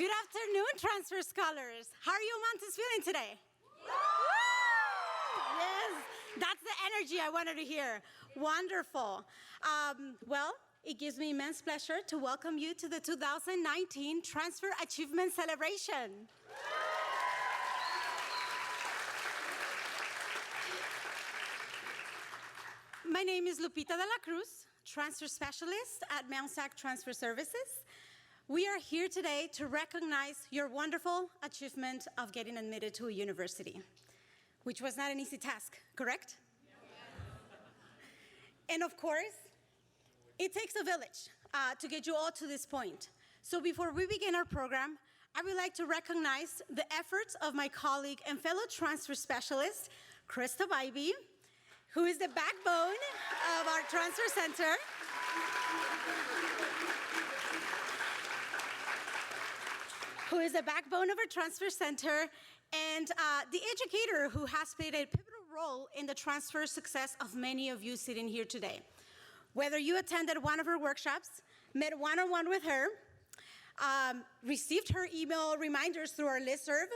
Good afternoon, transfer scholars. How are you Montes feeling today? Yes, that's the energy I wanted to hear. Wonderful. Well, it gives me immense pleasure to welcome you to the 2019 Transfer Achievement Celebration. My name is Lupita de la Cruz, transfer specialist at Mount SAC Transfer Services. We are here today to recognize your wonderful achievement of getting admitted to a university, which was not an easy task, correct? Yes. And of course, it takes a village to get you all to this point. So before we begin our program, I would like to recognize the efforts of my colleague and fellow transfer specialist, Krista Bybee, who is the backbone of our transfer center. And the educator who has played a pivotal role in the transfer success of many of you sitting here today. Whether you attended one of her workshops, met one-on-one with her, received her email reminders through our listserv,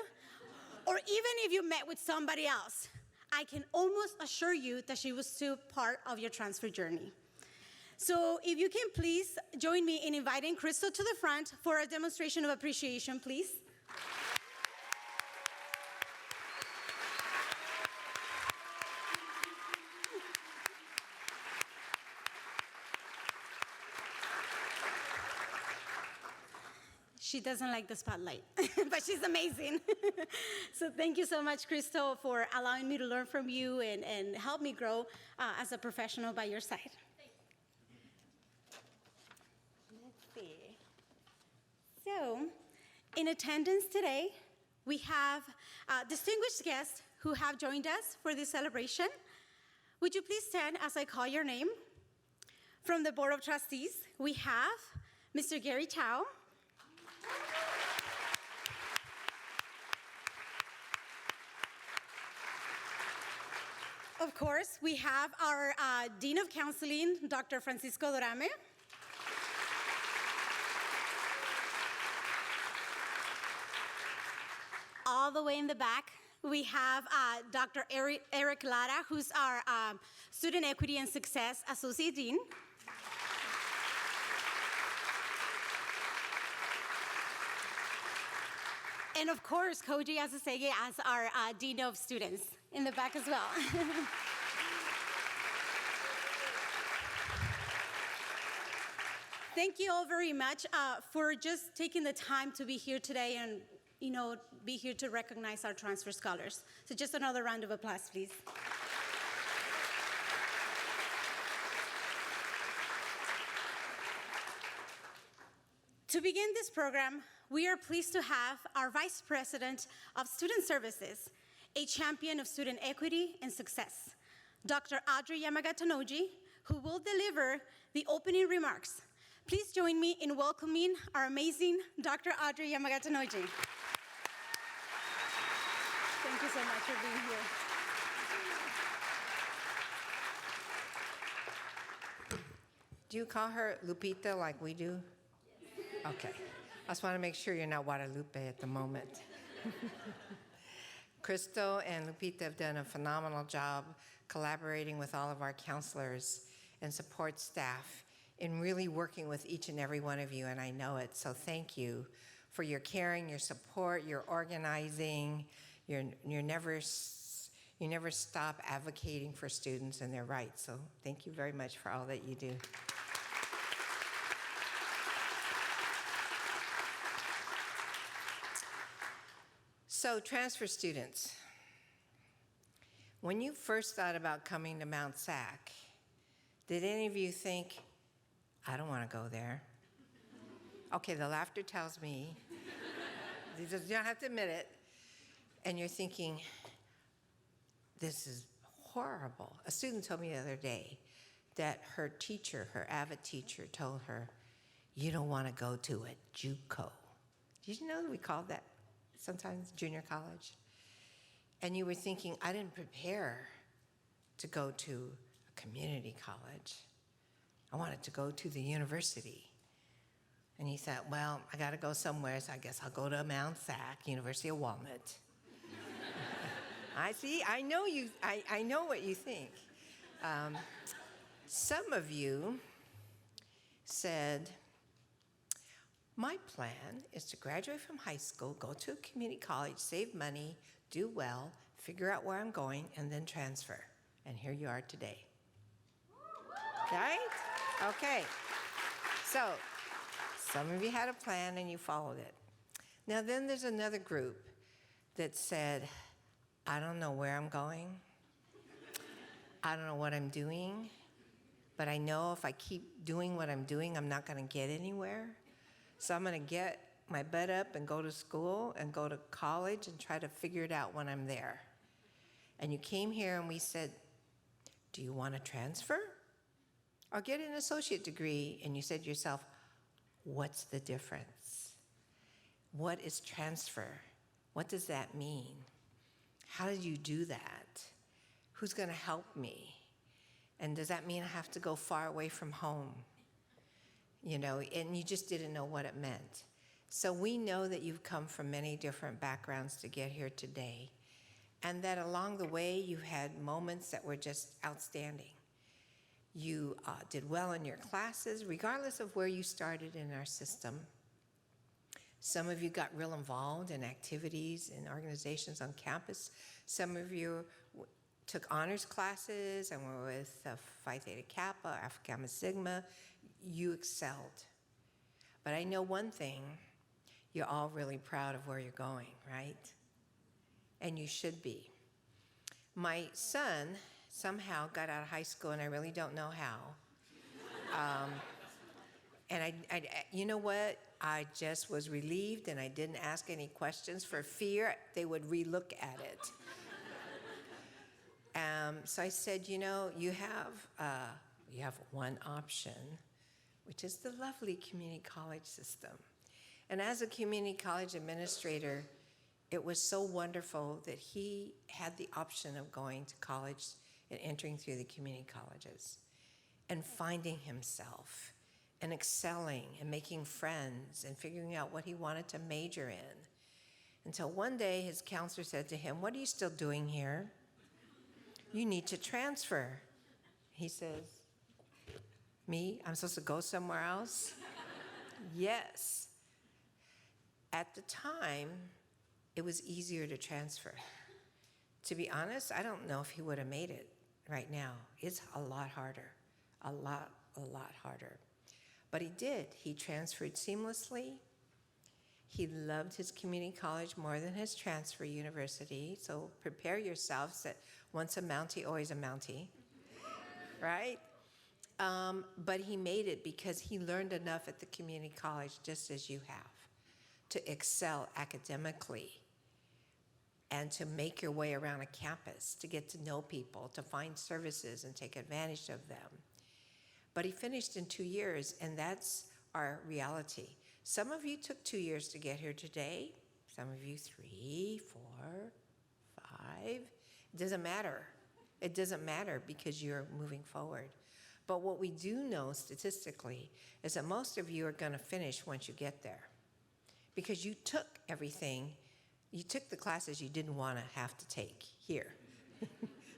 or even if you met with somebody else, I can almost assure you that she was still part of your transfer journey. So if you can please join me in inviting Crystal to the front for a demonstration of appreciation, please. She doesn't like the spotlight, but she's amazing. So thank you so much, Crystal, for allowing me to learn from you and help me grow as a professional by your side. Let's see. So, in attendance today, we have distinguished guests who have joined us for this celebration. Would you please stand as I call your name? From the Board of Trustees, we have Mr. Gary Chow. Of course, we have our Dean of Counseling, Dr. Francisco Dorame. All the way in the back, we have Dr. Eric Lara, who's our Student Equity and Success Associate Dean. And of course, Koji Asasege as our Dean of Students in the back as well. Thank you all very much for just taking the time to be here today and be here to recognize our transfer scholars. So just another round of applause, please. To begin this program, we are pleased to have our Vice President of Student Services, a champion of student equity and success, Dr. Audrey Yamagata-Noji, who will deliver the opening remarks. Please join me in welcoming our amazing Dr. Audrey Yamagata-Noji. Thank you so much for being here. Do you call her Lupita like we do? Okay. I just want to make sure you're not Guadalupe at the moment. Crystal and Lupita have done a phenomenal job collaborating with all of our counselors and support staff in really working with each and every one of you, and I know it. So thank you for your caring, your support, your organizing. You never stop advocating for students and their rights. So thank you very much for all that you do. So transfer students, when you first thought about coming to Mount SAC, did any of you think, I don't want to go there? Okay, the laughter tells me, you don't have to admit it, and you're thinking, this is horrible. A student told me the other day that her teacher, her AVID teacher, told her, you don't want to go to a JUCO. Did you know that we called that sometimes junior college? And you were thinking, I didn't prepare to go to a community college. I wanted to go to the university. And he said, well, I got to go somewhere, so I guess I'll go to Mount Sac, University of Walnut. I see, I know you, I know what you think. Some of you said, my plan is to graduate from high school, go to a community college, save money, do well, figure out where I'm going, and then transfer. And here you are today. Right? Okay. So, some of you had a plan and you followed it. Now then there's another group that said, I don't know where I'm going. I don't know what I'm doing. But I know if I keep doing what I'm doing, I'm not going to get anywhere. So I'm going to get my butt up and go to school and go to college and try to figure it out when I'm there. And you came here and we said, do you want to transfer or get an associate degree? And you said to yourself, what's the difference? What is transfer? What does that mean? How did you do that? Who's going to help me? And does that mean I have to go far away from home? You know, and you just didn't know what it meant. So we know that you've come from many different backgrounds to get here today, and that along the way you had moments that were just outstanding. You did well in your classes, regardless of where you started in our system. Some of you got real involved in activities and organizations on campus. Some of you took honors classes and were with Phi Theta Kappa, Alpha Gamma Sigma. You excelled. But I know one thing, you're all really proud of where you're going, right? And you should be. My son somehow got out of high school, and I really don't know how. And you know what? I just was relieved, and I didn't ask any questions for fear they would relook at it. So I said, you know, you have one option, which is the lovely community college system. And as a community college administrator, it was so wonderful that he had the option of going to college and entering through the community colleges and finding himself and excelling and making friends and figuring out what he wanted to major in. Until one day his counselor said to him, what are you still doing here? You need to transfer. He says, me? I'm supposed to go somewhere else? Yes. At the time, it was easier to transfer. To be honest, I don't know if he would have made it right now. It's a lot harder, a lot harder. But he did. He transferred seamlessly. He loved his community college more than his transfer university. So prepare yourselves that once a Mountie, always a Mountie, right? But he made it because he learned enough at the community college, just as you have, to excel academically and to make your way around a campus, to get to know people, to find services and take advantage of them. But he finished in 2 years, and that's our reality. Some of you took 2 years to get here today, some of you 3, 4, 5. It doesn't matter. It doesn't matter because you're moving forward. But what we do know statistically is that most of you are going to finish once you get there because you took everything. You took the classes you didn't want to have to take here.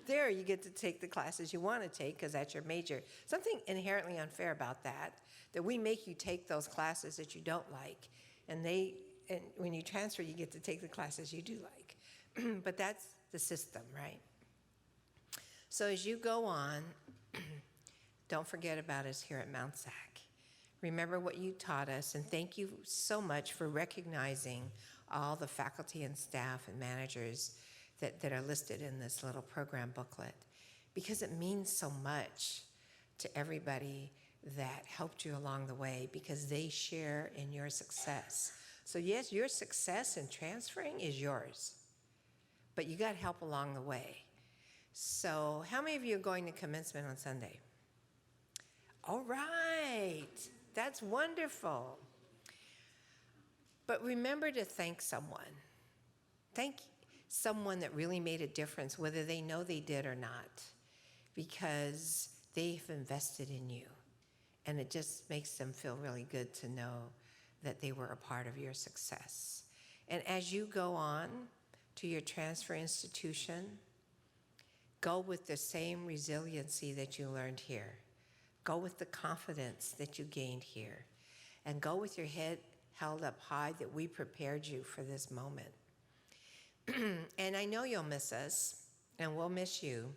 There, you get to take the classes you want to take because that's your major. Something inherently unfair about that we make you take those classes that you don't like, and when you transfer, you get to take the classes you do like. But that's the system, right? So as you go on, don't forget about us here at Mount Sac. Remember what you taught us, and thank you so much for recognizing all the faculty and staff and managers that are listed in this little program booklet, because it means so much to everybody that helped you along the way, because they share in your success. So yes, your success in transferring is yours, but you got help along the way. So how many of you are going to commencement on Sunday? All right, that's wonderful. But remember to thank someone. Thank someone that really made a difference, whether they know they did or not, because they've invested in you. And it just makes them feel really good to know that they were a part of your success. And as you go on to your transfer institution, go with the same resiliency that you learned here. Go with the confidence that you gained here. And go with your head held up high that we prepared you for this moment. And I know you'll miss us, and we'll miss you.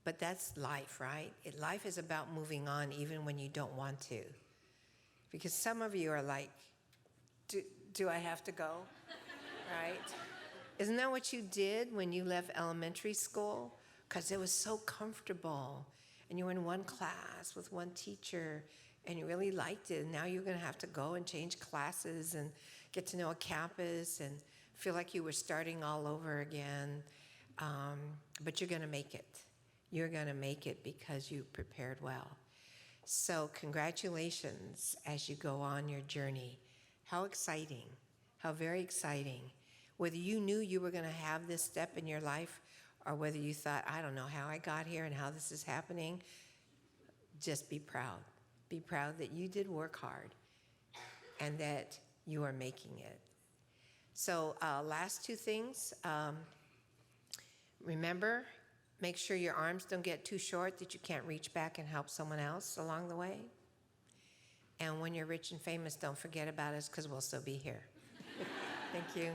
But that's life, right? Life is about moving on even when you don't want to. Because some of you are like, do I have to go? Right? Isn't that what you did when you left elementary school? Because it was so comfortable. And you were in one class with one teacher, and you really liked it. And now you're going to have to go and change classes and get to know a campus and feel like you were starting all over again. But you're going to make it. You're going to make it because you prepared well. So congratulations as you go on your journey. How exciting. How very exciting. Whether you knew you were going to have this step in your life or whether you thought, I don't know how I got here and how this is happening, just be proud. Be proud that you did work hard and that you are making it. So last two things. Remember, make sure your arms don't get too short that you can't reach back and help someone else along the way. And when you're rich and famous, don't forget about us because we'll still be here. Thank you.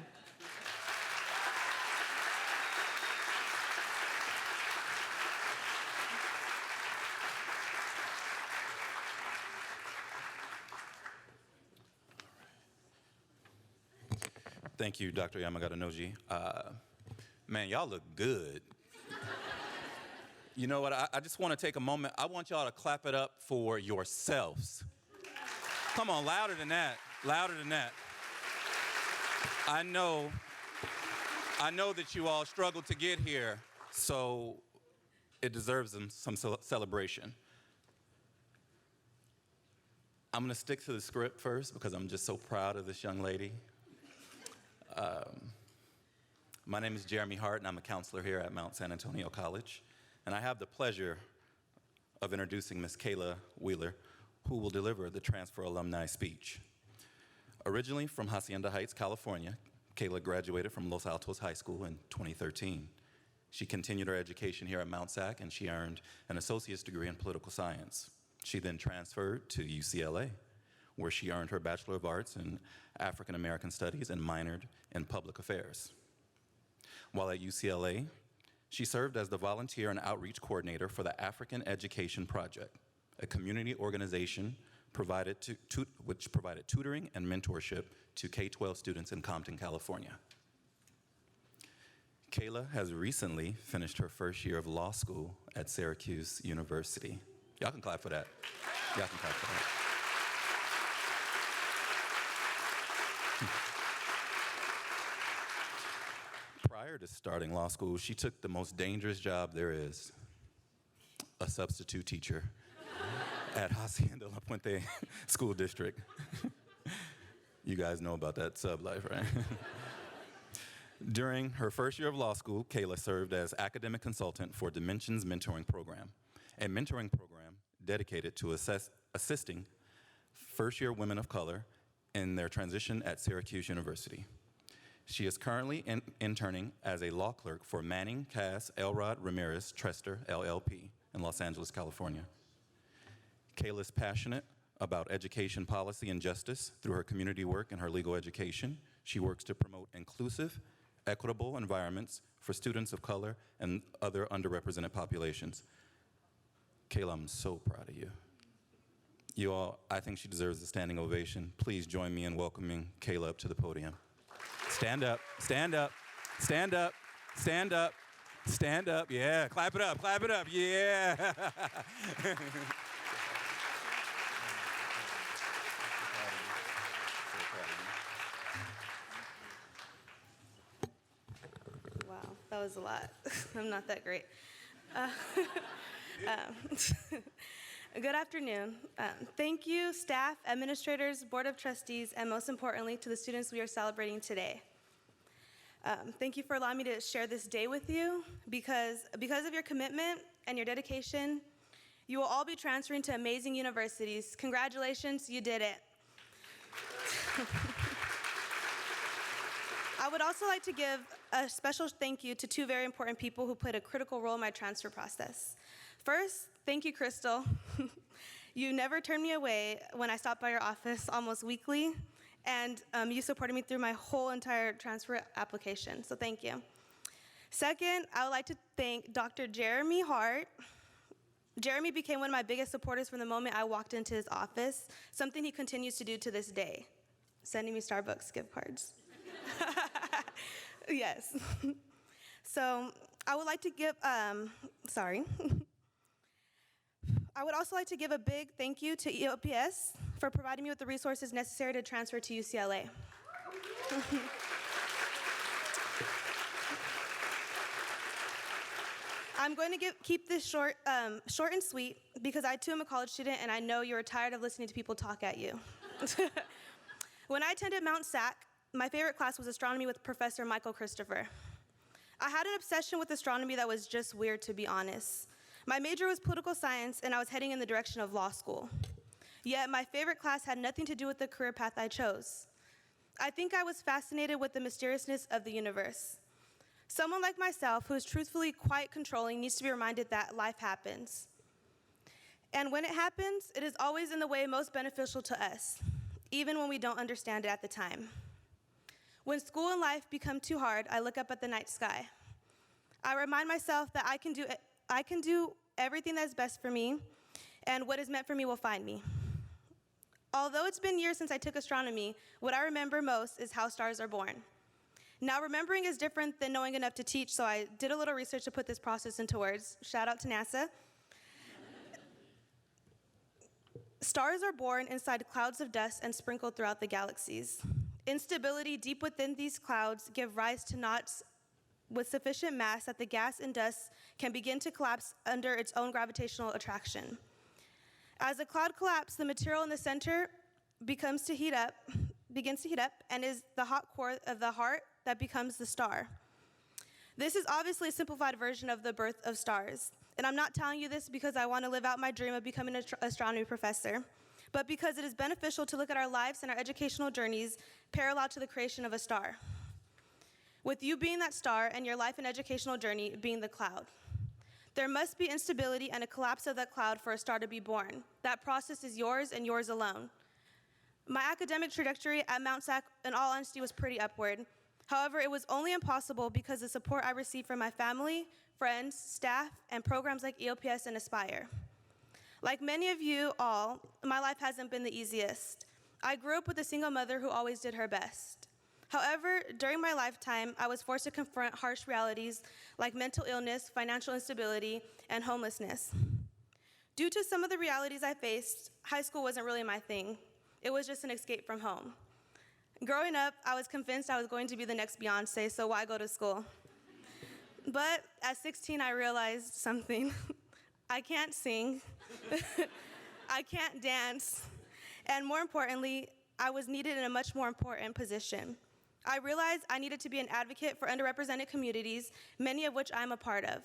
Thank you, Dr. Yamagata-Noji. Man, y'all look good. You know what, I just want to take a moment. I want y'all to clap it up for yourselves. Come on, louder than that, louder than that. I know that you all struggled to get here, so it deserves some celebration. I'm going to stick to the script first because I'm just so proud of this young lady. My name is Jeremy Hart, and I'm a counselor here at Mount San Antonio College. And I have the pleasure of introducing Ms. Kayla Wheeler, who will deliver the transfer alumni speech. Originally from Hacienda Heights, California, Kayla graduated from Los Altos High School in 2013. She continued her education here at Mount Sac, and she earned an associate's degree in political science. She then transferred to UCLA, where she earned her Bachelor of Arts in African American Studies and minored in Public Affairs. While at UCLA, she served as the volunteer and outreach coordinator for the African Education Project, a community organization which provided tutoring and mentorship to K-12 students in Compton, California. Kayla has recently finished her first year of law school at Syracuse University. Y'all can clap for that. Y'all can clap for that. Prior to starting law school, she took the most dangerous job there is, a substitute teacher at Hacienda La Puente School District. You guys know about that sub life, right? During her first year of law school, Kayla served as academic consultant for Dimensions Mentoring Program, a mentoring program dedicated to assisting first-year women of color in their transition at Syracuse University. She is currently interning as a law clerk for Manning, Cass, Elrod, Ramirez, Trester, LLP in Los Angeles, California. Kayla is passionate about education policy and justice through her community work and her legal education. She works to promote inclusive, equitable environments for students of color and other underrepresented populations. Kayla, I'm so proud of you. You all, I think she deserves a standing ovation. Please join me in welcoming Kayla up to the podium. Stand up, stand up, stand up, stand up, stand up, yeah. Clap it up, yeah. Wow, that was a lot. I'm not that great. Good afternoon. Thank you, staff, administrators, board of trustees, and most importantly, to the students we are celebrating today. Thank you for allowing me to share this day with you because of your commitment and your dedication, you will all be transferring to amazing universities. Congratulations, you did it. I would also like to give a special thank you to two very important people who played a critical role in my transfer process. First, thank you, Crystal. You never turned me away when I stopped by your office almost weekly, and you supported me through my whole entire transfer application, so thank you. Second, I would like to thank Dr. Jeremy Hart. Jeremy became one of my biggest supporters from the moment I walked into his office, something he continues to do to this day, sending me Starbucks gift cards. Yes. So I would like to give, I would also like to give a big thank you to EOPS for providing me with the resources necessary to transfer to UCLA. I'm going to keep this short and sweet because I too am a college student and I know you're tired of listening to people talk at you. When I attended Mount SAC, my favorite class was astronomy with Professor Michael Christopher. I had an obsession with astronomy that was just weird, to be honest. My major was political science, and I was heading in the direction of law school. Yet my favorite class had nothing to do with the career path I chose. I think I was fascinated with the mysteriousness of the universe. Someone like myself, who is truthfully quite controlling, needs to be reminded that life happens. And when it happens, it is always in the way most beneficial to us, even when we don't understand it at the time. When school and life become too hard, I look up at the night sky. I remind myself that I can do everything that's best for me, and what is meant for me will find me. Although it's been years since I took astronomy, what I remember most is how stars are born. Now, remembering is different than knowing enough to teach, so I did a little research to put this process into words. Shout out to NASA. Stars are born inside clouds of dust and sprinkled throughout the galaxies. Instability deep within these clouds give rise to knots with sufficient mass that the gas and dust can begin to collapse under its own gravitational attraction. As the cloud collapses, the material in the center begins to heat up, and is the hot core of the heart that becomes the star. This is obviously a simplified version of the birth of stars. And I'm not telling you this because I want to live out my dream of becoming an astronomy professor, but because it is beneficial to look at our lives and our educational journeys parallel to the creation of a star. With you being that star and your life and educational journey being the cloud. There must be instability and a collapse of that cloud for a star to be born. That process is yours and yours alone. My academic trajectory at Mount SAC, in all honesty, was pretty upward. However, it was only impossible because of the support I received from my family, friends, staff, and programs like EOPS and Aspire. Like many of you all, my life hasn't been the easiest. I grew up with a single mother who always did her best. However, during my lifetime, I was forced to confront harsh realities like mental illness, financial instability, and homelessness. Due to some of the realities I faced, high school wasn't really my thing. It was just an escape from home. Growing up, I was convinced I was going to be the next Beyonce, so why go to school? But at 16, I realized something. I can't sing, I can't dance, and more importantly, I was needed in a much more important position. I realized I needed to be an advocate for underrepresented communities, many of which I'm a part of.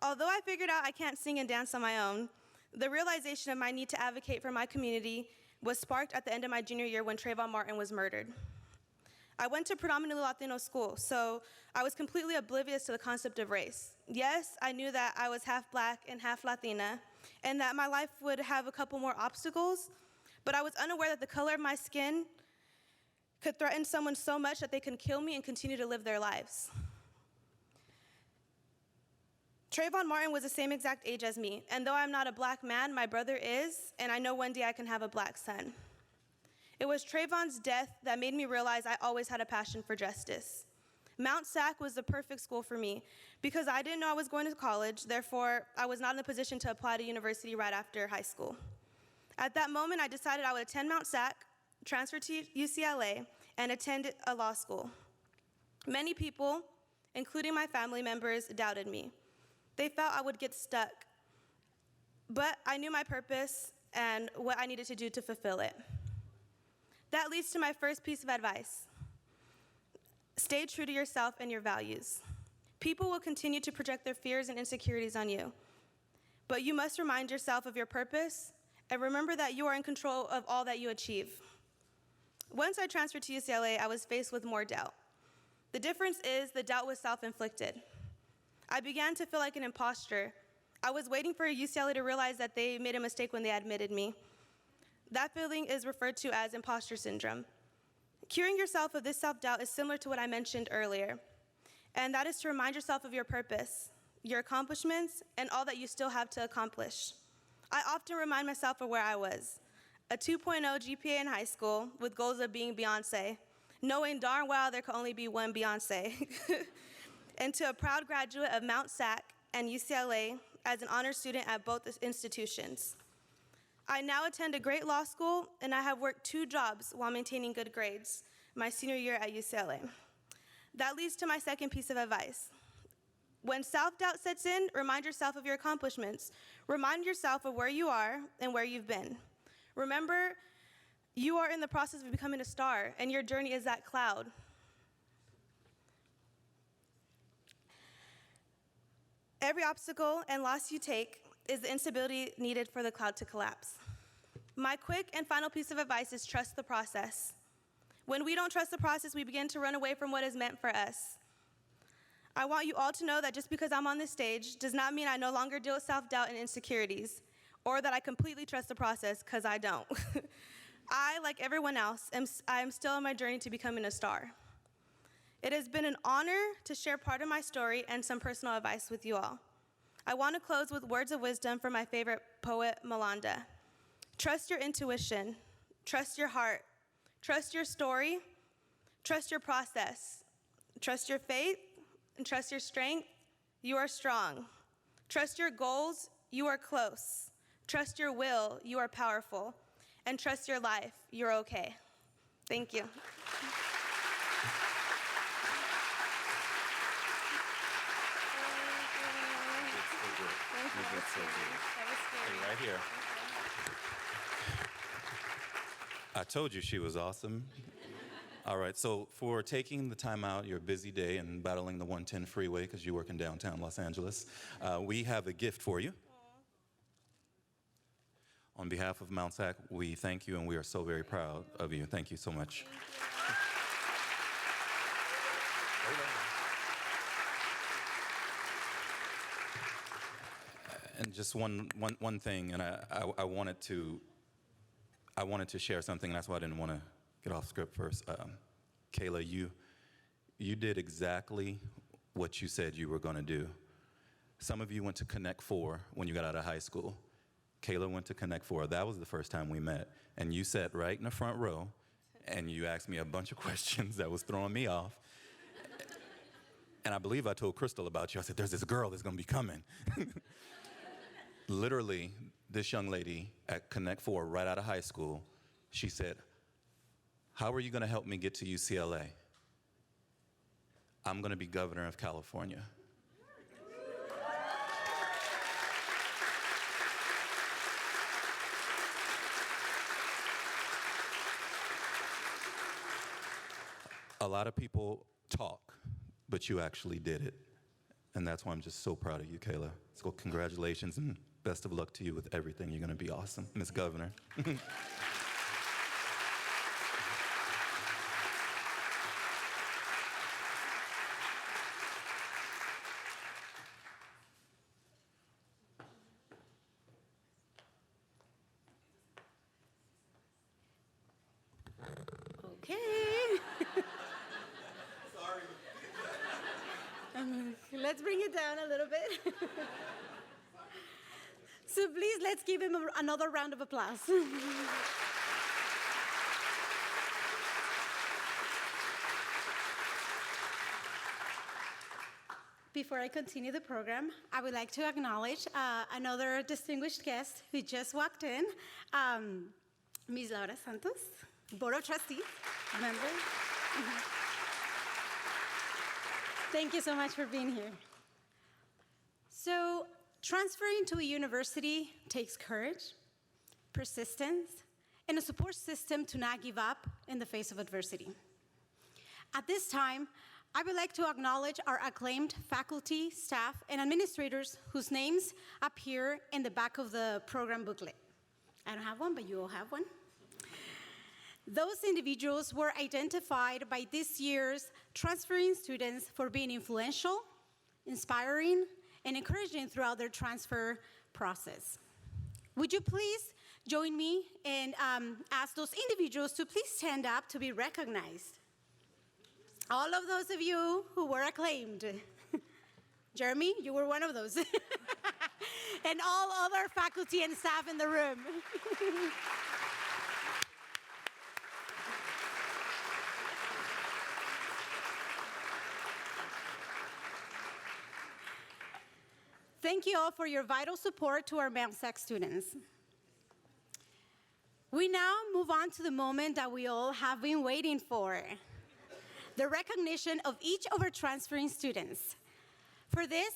Although I figured out I can't sing and dance on my own, the realization of my need to advocate for my community was sparked at the end of my junior year when Trayvon Martin was murdered. I went to predominantly Latino school, so I was completely oblivious to the concept of race. Yes, I knew that I was half Black and half Latina, and that my life would have a couple more obstacles, but I was unaware that the color of my skin could threaten someone so much that they can kill me and continue to live their lives. Trayvon Martin was the same exact age as me, and though I'm not a Black man, my brother is, and I know one day I can have a Black son. It was Trayvon's death that made me realize I always had a passion for justice. Mount SAC was the perfect school for me because I didn't know I was going to college, therefore I was not in a position to apply to university right after high school. At that moment, I decided I would attend Mount SAC, transfer to UCLA, and attend a law school. Many people, including my family members, doubted me. They felt I would get stuck, but I knew my purpose and what I needed to do to fulfill it. That leads to my first piece of advice. Stay true to yourself and your values. People will continue to project their fears and insecurities on you, but you must remind yourself of your purpose and remember that you are in control of all that you achieve. Once I transferred to UCLA, I was faced with more doubt. The difference is the doubt was self-inflicted. I began to feel like an imposter. I was waiting for UCLA to realize that they made a mistake when they admitted me. That feeling is referred to as imposter syndrome. Curing yourself of this self-doubt is similar to what I mentioned earlier, and that is to remind yourself of your purpose, your accomplishments, and all that you still have to accomplish. I often remind myself of where I was, a 2.0 GPA in high school with goals of being Beyonce, knowing darn well there could only be one Beyonce, and to a proud graduate of Mount SAC and UCLA as an honor student at both institutions. I now attend a great law school, and I have worked 2 jobs while maintaining good grades my senior year at UCLA. That leads to my second piece of advice. When self-doubt sets in, remind yourself of your accomplishments. Remind yourself of where you are and where you've been. Remember, you are in the process of becoming a star, and your journey is that cloud. Every obstacle and loss you take is the instability needed for the cloud to collapse. My quick and final piece of advice is trust the process. When we don't trust the process, we begin to run away from what is meant for us. I want you all to know that just because I'm on this stage does not mean I no longer deal with self-doubt and insecurities, or that I completely trust the process, because I don't. I, like everyone else, I am still on my journey to becoming a star. It has been an honor to share part of my story and some personal advice with you all. I want to close with words of wisdom from my favorite poet, Malanda. Trust your intuition, trust your heart, trust your story, trust your process, trust your faith, and trust your strength. You are strong. Trust your goals. You are close. Trust your will. You are powerful. And trust your life. You're okay. Thank you. Right here. I told you she was awesome. All right, so for taking the time out, your busy day, and battling the 110 freeway because you work in downtown Los Angeles, we have a gift for you. On behalf of Mount SAC, we thank you, and we are so very proud of you. Thank you so much. And just one thing, and I wanted to share something, and that's why I didn't want to get off script first. Kayla, you did exactly what you said you were going to do. Some of you went to Connect 4 when you got out of high school. Kayla went to Connect 4. That was the first time we met. And you sat right in the front row, and you asked me a bunch of questions that was throwing me off. And I believe I told Crystal about you. I said, there's this girl that's going to be coming. Literally, this young lady at Connect 4, right out of high school, she said, how are you going to help me get to UCLA? I'm going to be governor of California. A lot of people talk, but you actually did it. And that's why I'm just so proud of you, Kayla. So congratulations and best of luck to you with everything. You're going to be awesome, Miss Governor. Okay. Sorry. Let's bring it down a little bit. So please, let's give him another round of applause. Before I continue the program, I would like to acknowledge another distinguished guest who just walked in, Ms. Laura Santos, Board of Trustees member. Thank you so much for being here. So, transferring to a university takes courage, persistence, and a support system to not give up in the face of adversity. At this time, I would like to acknowledge our acclaimed faculty, staff, and administrators whose names appear in the back of the program booklet. I don't have one, but you all have one. Those individuals were identified by this year's transferring students for being influential, inspiring, and encouraging throughout their transfer process. Would you please join me and ask those individuals to please stand up to be recognized? All of those of you who were acclaimed. Jeremy, you were one of those. And all other faculty and staff in the room. Thank you all for your vital support to our Mount SAC students. We now move on to the moment that we all have been waiting for, the recognition of each of our transferring students. For this,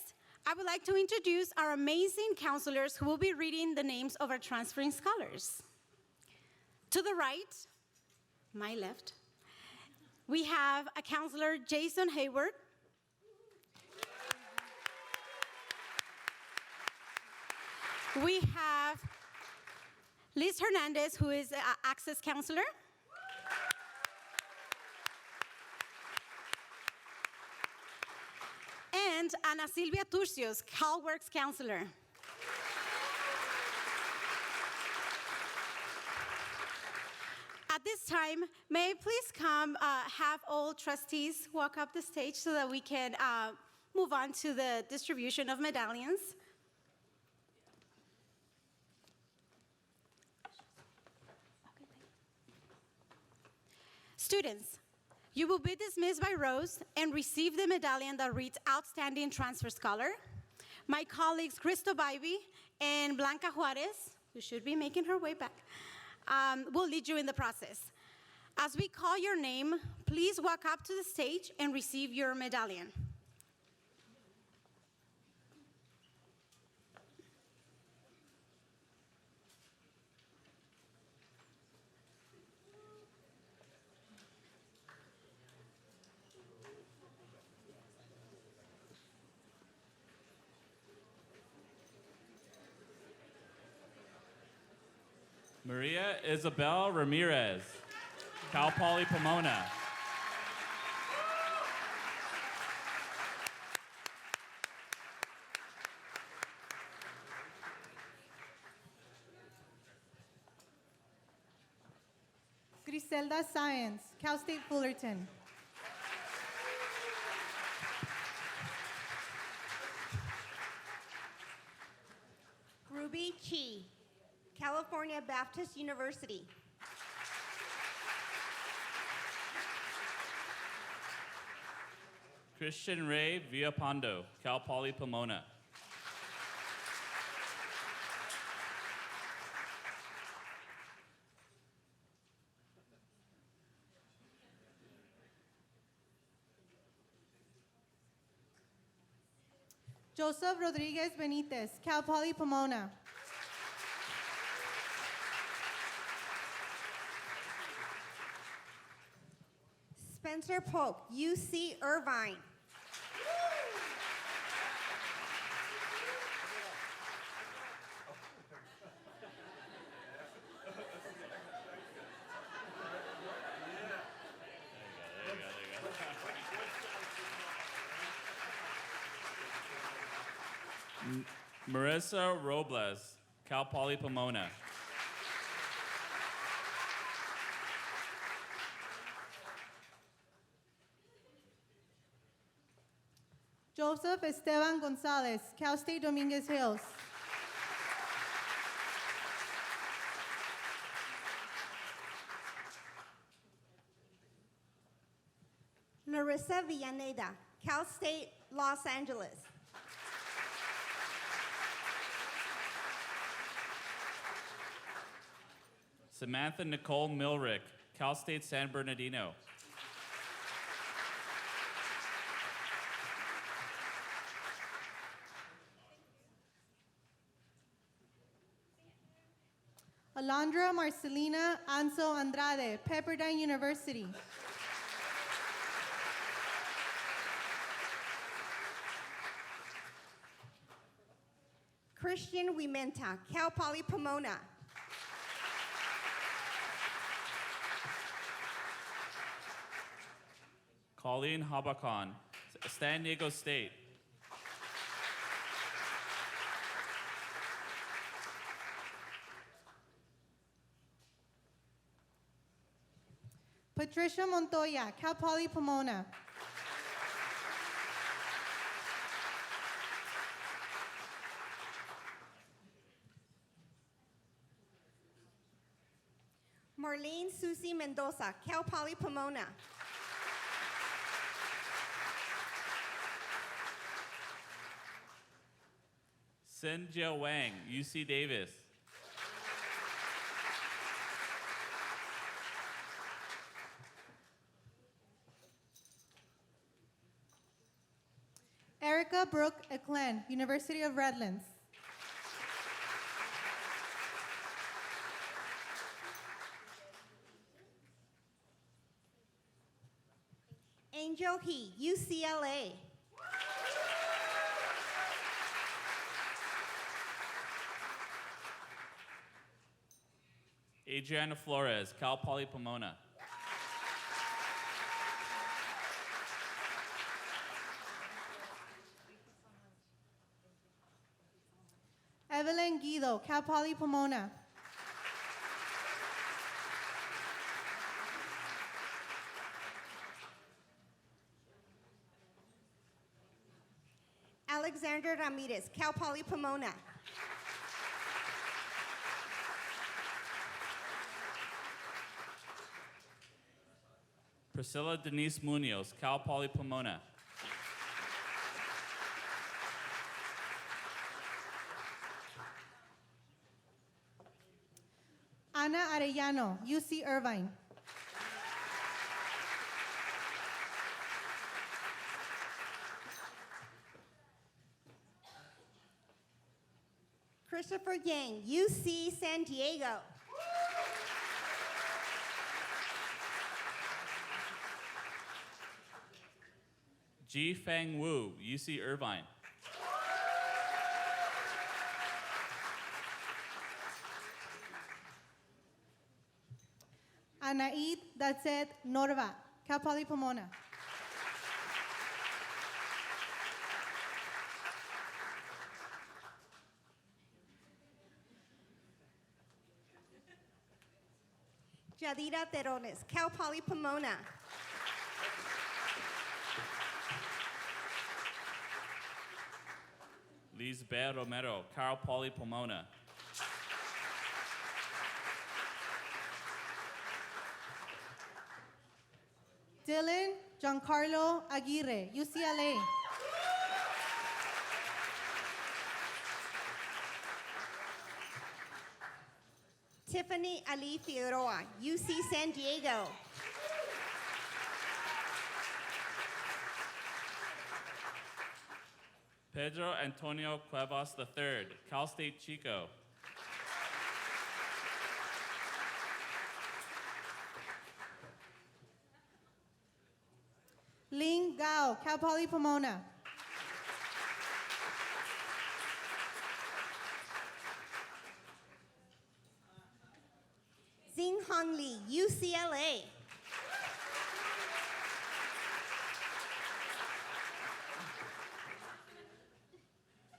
I would like to introduce our amazing counselors who will be reading the names of our transferring scholars. To the right, my left, we have a counselor, Jason Hayward. We have Liz Hernandez, who is an Access Counselor. And Ana Silvia Turcios, CalWorks Counselor. At this time, may I please have all trustees walk up the stage so that we can move on to the distribution of medallions. Students, you will be dismissed by rows and receive the medallion that reads Outstanding Transfer Scholar. My colleagues Cristo Bybee and Blanca Juarez, who should be making her way back, will lead you in the process. As we call your name, please walk up to the stage and receive your medallion. Maria Isabel Ramirez, Cal Poly Pomona. Griselda Science, Cal State Fullerton. Ruby Chi, California Baptist University. Christian Ray Villapando, Cal Poly Pomona. Joseph Rodriguez Benitez, Cal Poly Pomona. Spencer Polk, UC Irvine. Marissa Robles, Cal Poly Pomona. Joseph Esteban Gonzalez, Cal State Dominguez Hills. Larissa Villaneda, Cal State Los Angeles. Samantha Nicole Milrick, Cal State San Bernardino. Alondra Marcelina Anso Andrade, Pepperdine University. Christian Wimenta, Cal Poly Pomona. Colleen Habakon, San Diego State. Patricia Montoya, Cal Poly Pomona. Marlene Susie Mendoza, Cal Poly Pomona. Sinjia Wang, UC Davis. Erica Brooke Eklen, University of Redlands. Angel He, UCLA. Adriana Flores, Cal Poly Pomona. Evelyn Guido, Cal Poly Pomona. Alexandra Ramirez, Cal Poly Pomona. Priscilla Denise Munoz, Cal Poly Pomona. Ana Arellano, UC Irvine. Christopher Yang, UC San Diego. Ji Feng Wu, UC Irvine. Anaid Dazet Norva, Cal Poly Pomona. Yadira Terones, Cal Poly Pomona. Lisbeth Romero, Cal Poly Pomona. Dylan Giancarlo Aguirre, UCLA. Tiffany Ali Figueroa, UC San Diego. Pedro Antonio Cuevas III, Cal State Chico. Ling Gao, Cal Poly Pomona. Xing Hong Li, UCLA.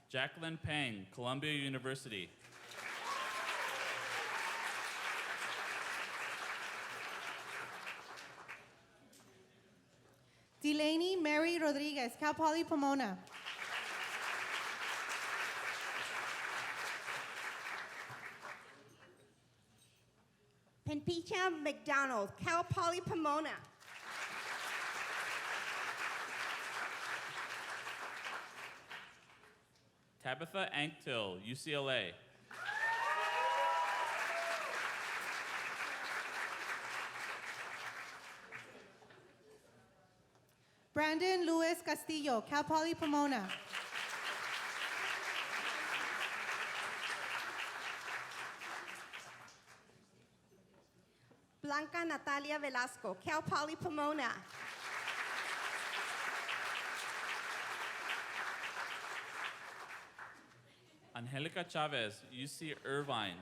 Jacqueline Pang, Columbia University. Delaney Mary Rodriguez, Cal Poly Pomona. Penpicha McDonald, Cal Poly Pomona. Tabitha Anktil, UCLA. Brandon Luis Castillo, Cal Poly Pomona. Blanca Natalia Velasco, Cal Poly Pomona. Angelica Chavez, UC Irvine.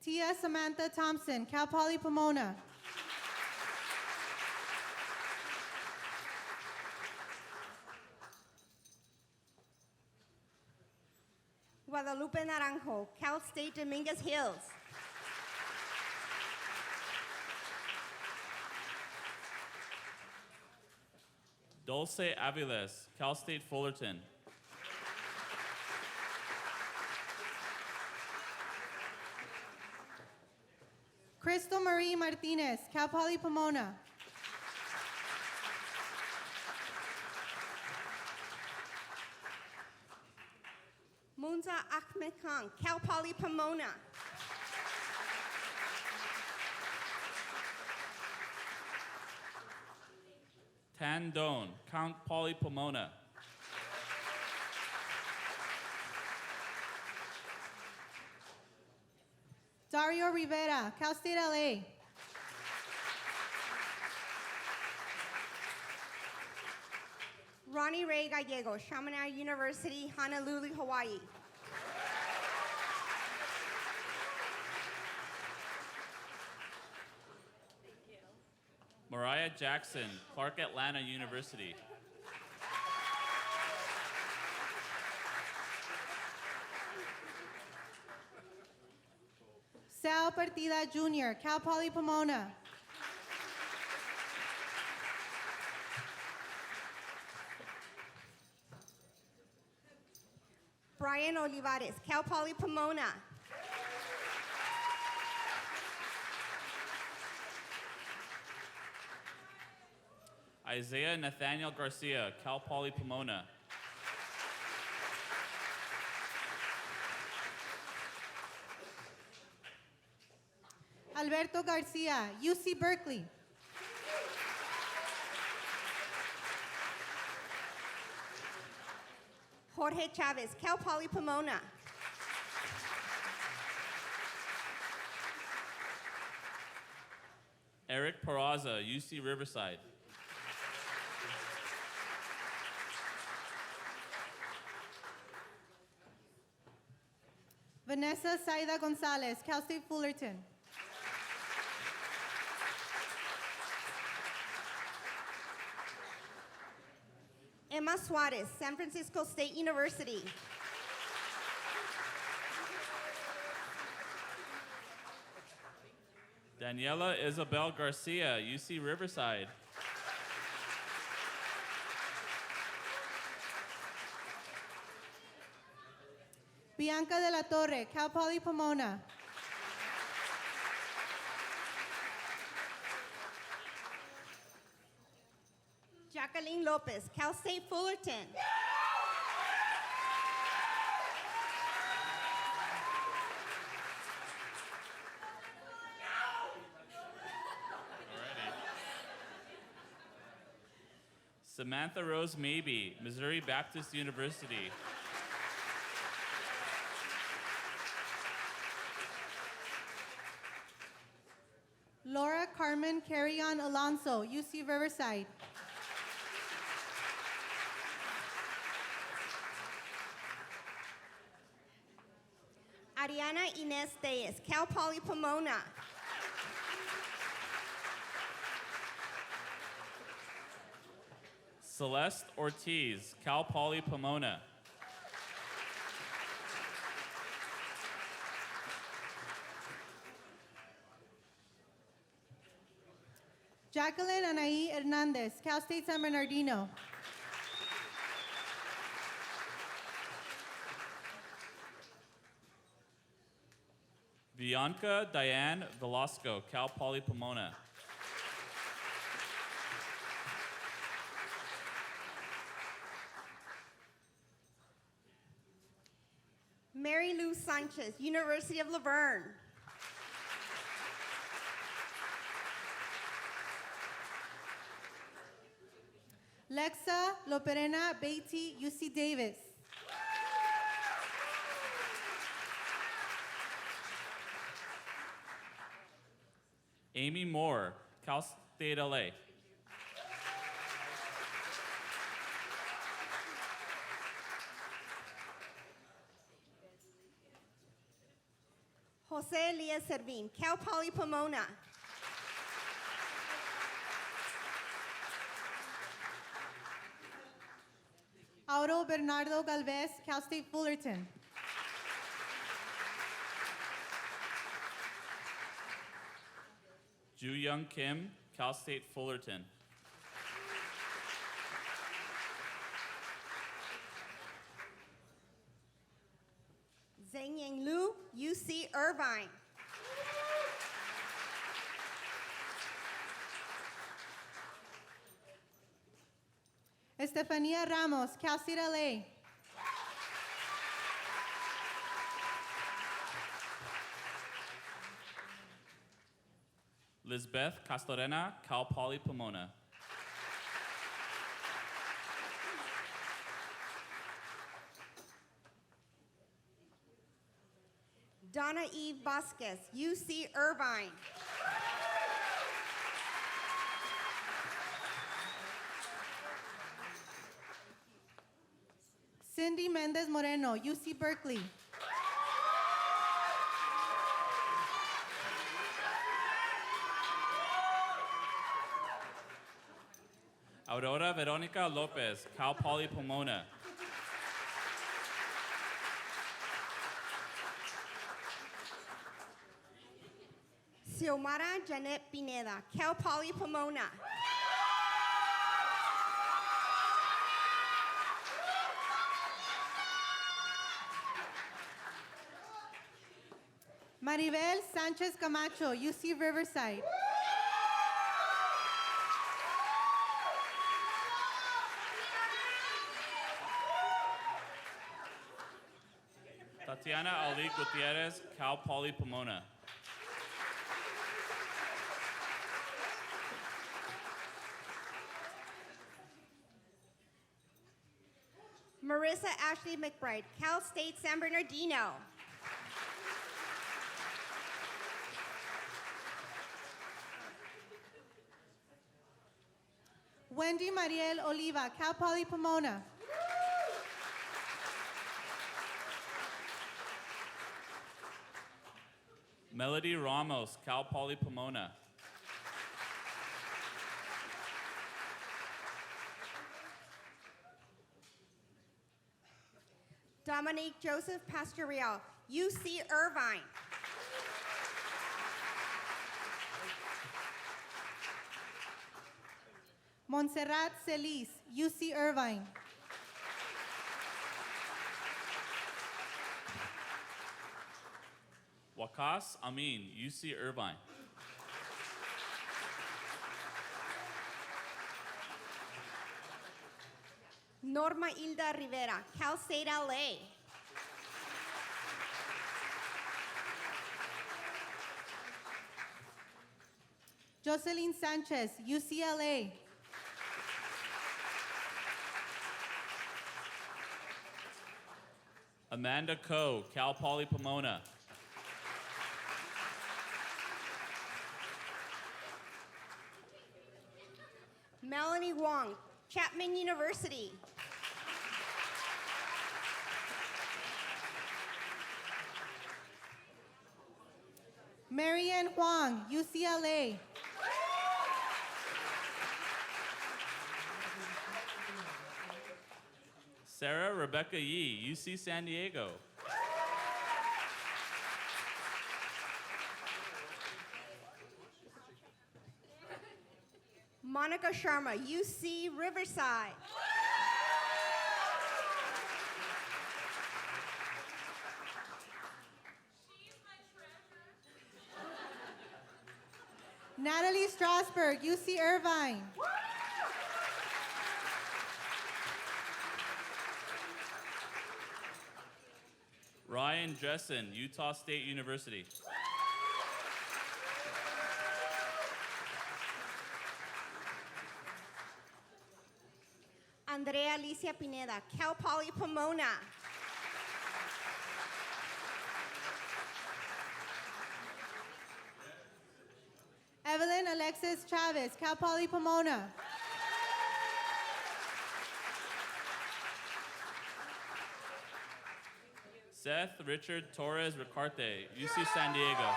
Tia Samantha Thompson, Cal Poly Pomona. Guadalupe Naranjo, Cal State Dominguez Hills. Dulce Aviles, Cal State Fullerton. Crystal Marie Martinez, Cal Poly Pomona. Munza Ahmed Khan, Cal Poly Pomona. Tan Doan, Cal Poly Pomona. Dario Rivera, Cal State LA. Ronnie Ray Gallego, Chaminade University, Honolulu, Hawaii. Mariah Jackson, Clark Atlanta University. Sal Partida Jr., Cal Poly Pomona. Brian Olivares, Cal Poly Pomona. Isaiah Nathaniel Garcia, Cal Poly Pomona. Alberto Garcia, UC Berkeley. Jorge Chavez, Cal Poly Pomona. Eric Peraza, UC Riverside. Vanessa Saida Gonzalez, Cal State Fullerton. Emma Suarez, San Francisco State University. Daniela Isabel Garcia, UC Riverside. Bianca de la Torre, Cal Poly Pomona. Jacqueline Lopez, Cal State Fullerton. Samantha Rose Maybe, Missouri Baptist University. Laura Carmen Carrion Alonso, UC Riverside. Ariana Inez Reyes, Cal Poly Pomona. Celeste Ortiz, Cal Poly Pomona. Jacqueline Anaí Hernandez, Cal State San Bernardino. Bianca Diane Velasco, Cal Poly Pomona. Mary Lou Sanchez, University of Laverne. Lexa Loperena Beatty, UC Davis. Amy Moore, Cal State LA. Jose Elias Servin, Cal Poly Pomona. Auro Bernardo Galvez, Cal State Fullerton. Ju Young Kim, Cal State Fullerton. Zheng Yang Lu, UC Irvine. Estefania Ramos, Cal State LA. Lisbeth Castorena, Cal Poly Pomona. Donna Eve Vasquez, UC Irvine. Cindy Mendez Moreno, UC Berkeley. Aurora Veronica Lopez, Cal Poly Pomona. Xiomara Janet Pineda, Cal Poly Pomona. Maribel Sanchez Camacho, UC Riverside. Tatiana Ali Gutierrez, Cal Poly Pomona. Marissa Ashley McBride, Cal State San Bernardino. Wendy Mariel Oliva, Cal Poly Pomona. Melody Ramos, Cal Poly Pomona. Dominique Joseph Pastorial, UC Irvine. Montserrat Celis, UC Irvine. Wakas Amin, UC Irvine. Norma Hilda Rivera, Cal State LA. Jocelyn Sanchez, UCLA. Amanda Coe, Cal Poly Pomona. Melanie Wong, Chapman University. Marianne Huang, UCLA. Sarah Rebecca Yee, UC San Diego. Monica Sharma, UC Riverside. Natalie Strasberg, UC Irvine. Ryan Jessen, Utah State University. Andrea Alicia Pineda, Cal Poly Pomona. Evelyn Alexis Chavez, Cal Poly Pomona. Seth Richard Torres Ricarte, UC San Diego.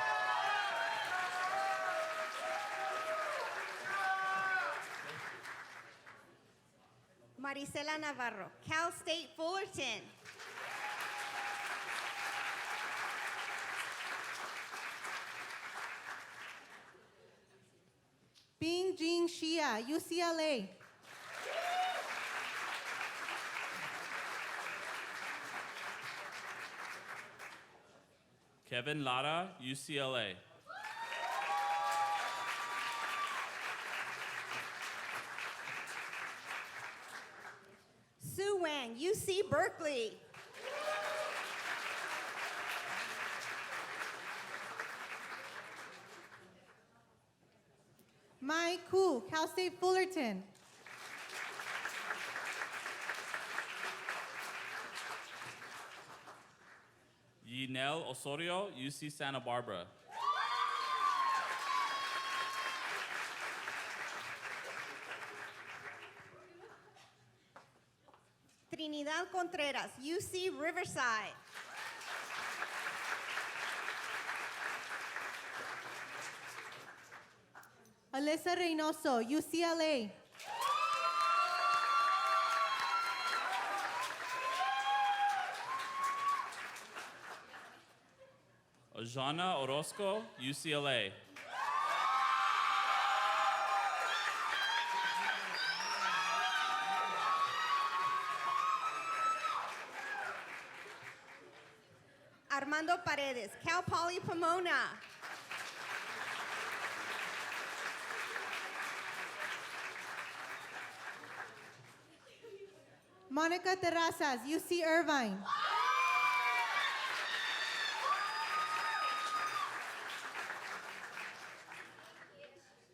Marisela Navarro, Cal State Fullerton. Bing Jing Xia, UCLA. Kevin Lara, UCLA. Sue Wang, UC Berkeley. Mai Ku, Cal State Fullerton. Yinel Osorio, UC Santa Barbara. Trinidad Contreras, UC Riverside. Alyssa Reynoso, UCLA. Ojana Orozco, UCLA. Armando Paredes, Cal Poly Pomona. Monica Terrazas, UC Irvine.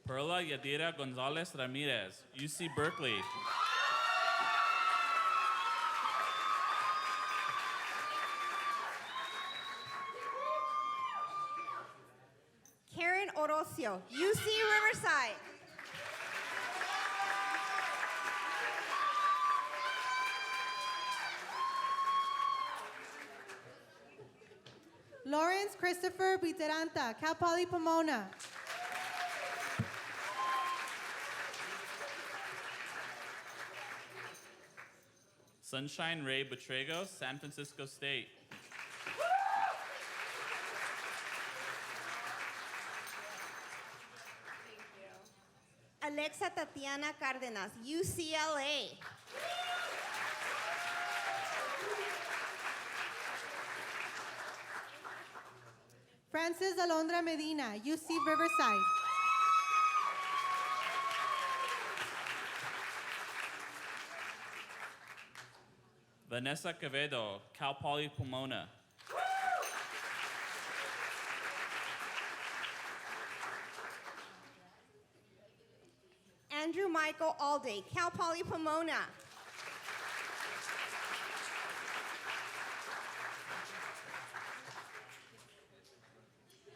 Perla Yadira Gonzalez Ramirez, UC Berkeley. Karen Orocio, UC Riverside. Lawrence Christopher Biteranta, Cal Poly Pomona. Sunshine Ray Betrego, San Francisco State. Alexa Tatiana Cárdenas, UCLA. Francis Alondra Medina, UC Riverside. Vanessa Quevedo, Cal Poly Pomona. Andrew Michael Alday, Cal Poly Pomona.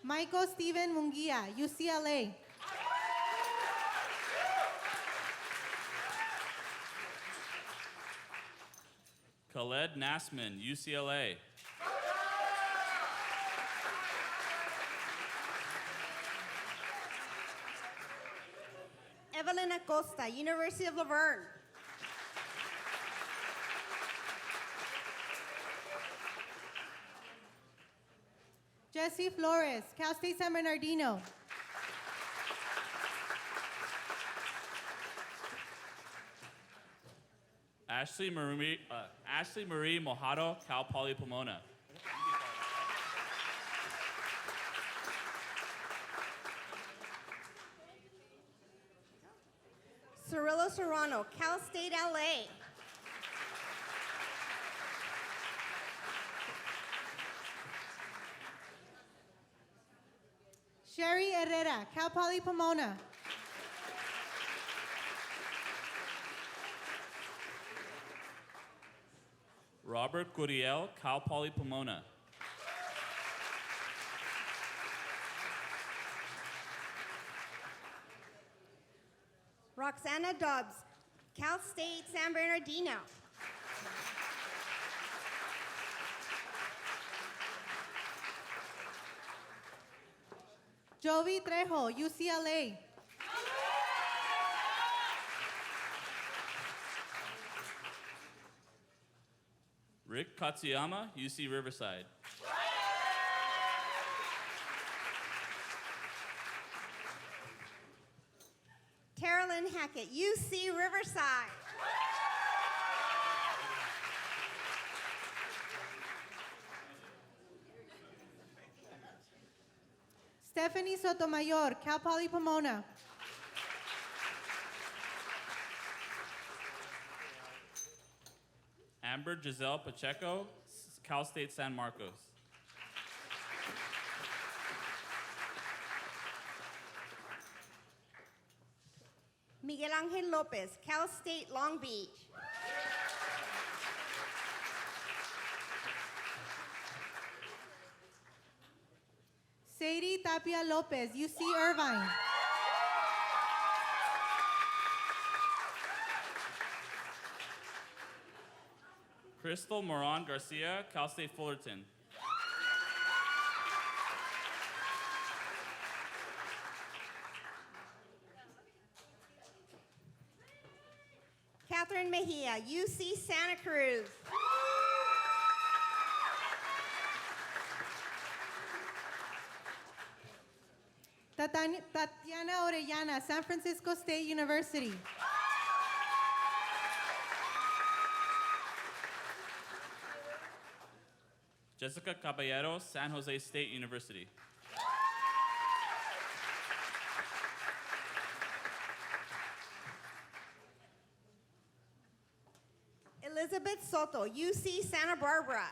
Michael Steven Munguia, UCLA. Khaled Nasman, UCLA. Evelyn Acosta, University of Laverne. Jesse Flores, Cal State San Bernardino. Ashley Marie Mojado, Cal Poly Pomona. Cirillo Serrano, Cal State LA. Sherry Herrera, Cal Poly Pomona. Robert Guriel, Cal Poly Pomona. Roxana Dobbs, Cal State San Bernardino. Jovi Trejo, UCLA. Rick Katsuyama, UC Riverside. Carolyn Hackett, UC Riverside. Stephanie Sotomayor, Cal Poly Pomona. Amber Giselle Pacheco, Cal State San Marcos. Miguel Angel Lopez, Cal State Long Beach. Sadie Tapia Lopez, UC Irvine. Crystal Moran Garcia, Cal State Fullerton. Catherine Mejia, UC Santa Cruz. Tatiana Orellana, San Francisco State University. Jessica Caballero, San Jose State University. Elizabeth Soto, UC Santa Barbara.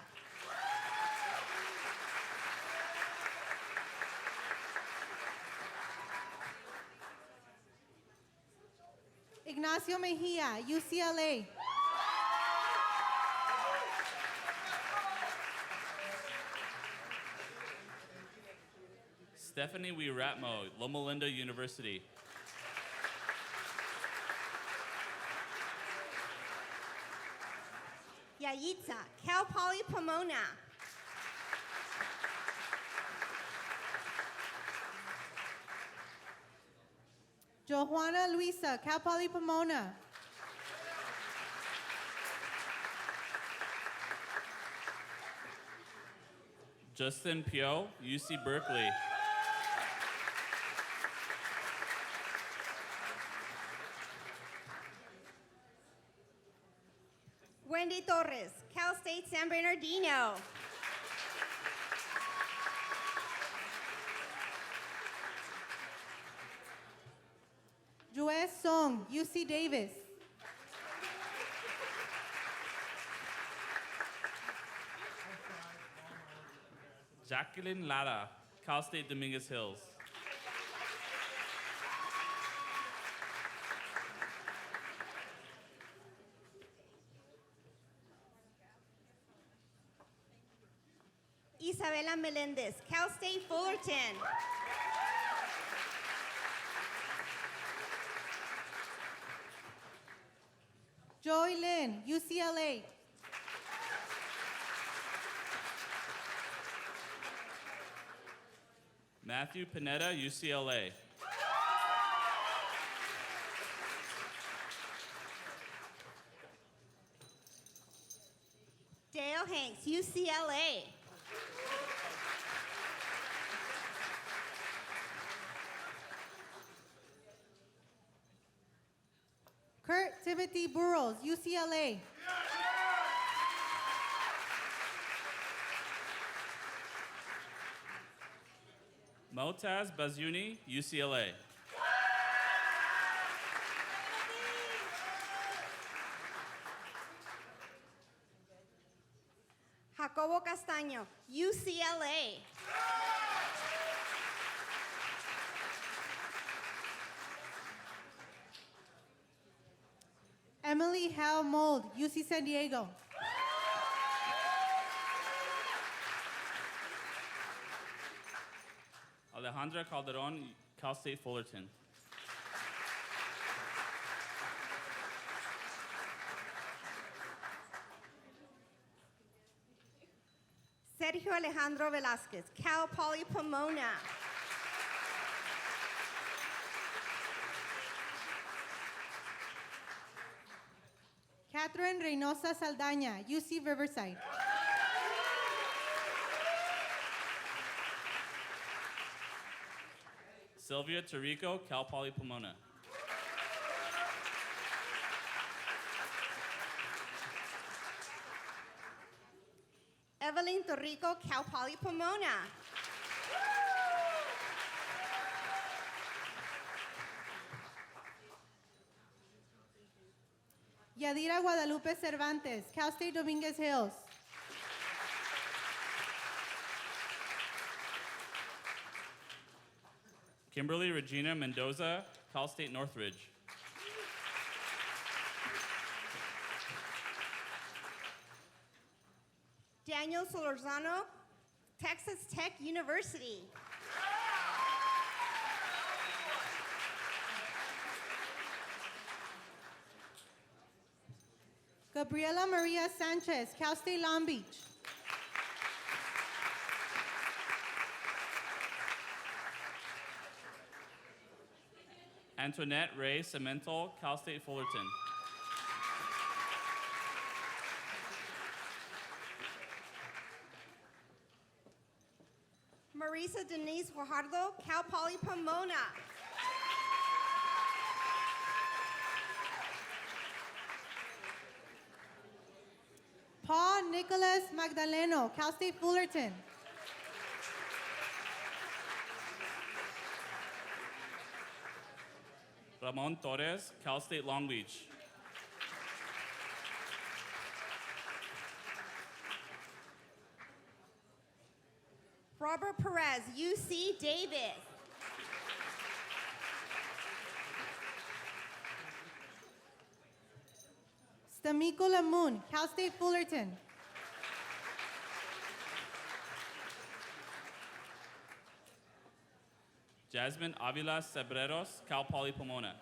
Ignacio Mejia, UCLA. Stephanie Wiratmo, Loma Linda University. Yayitza, Cal Poly Pomona. Johanna Luisa, Cal Poly Pomona. Justin Pio, UC Berkeley. Wendy Torres, Cal State San Bernardino. Joes Song, UC Davis. Jacqueline Lara, Cal State Dominguez Hills. Isabela Melendez, Cal State Fullerton. Joy Lin, UCLA. Matthew Panetta, UCLA. Dale Hanks, UCLA. Kurt Timothy Burrows, UCLA. Motaz Bazuni, UCLA. Jacobo Castaño, UCLA. Emily Hal Mold, UC San Diego. Alejandra Calderon, Cal State Fullerton. Sergio Alejandro Velázquez, Cal Poly Pomona. Catherine Reynosa Saldaña, UC Riverside. Sylvia Tarico, Cal Poly Pomona. Evelyn Torrico, Cal Poly Pomona. Yadira Guadalupe Cervantes, Cal State Dominguez Hills. Kimberly Regina Mendoza, Cal State Northridge. Daniel Solorzano, Texas Tech University. Gabriela Maria Sanchez, Cal State Long Beach. Antoinette Ray Cemental, Cal State Fullerton. Marisa Denise Guajardo, Cal Poly Pomona. Paul Nicholas Magdaleno, Cal State Fullerton. Ramon Torres, Cal State Long Beach. Robert Perez, UC Davis. Stamiko Lamoon, Cal State Fullerton. Jasmine Avila Cebreros, Cal Poly Pomona.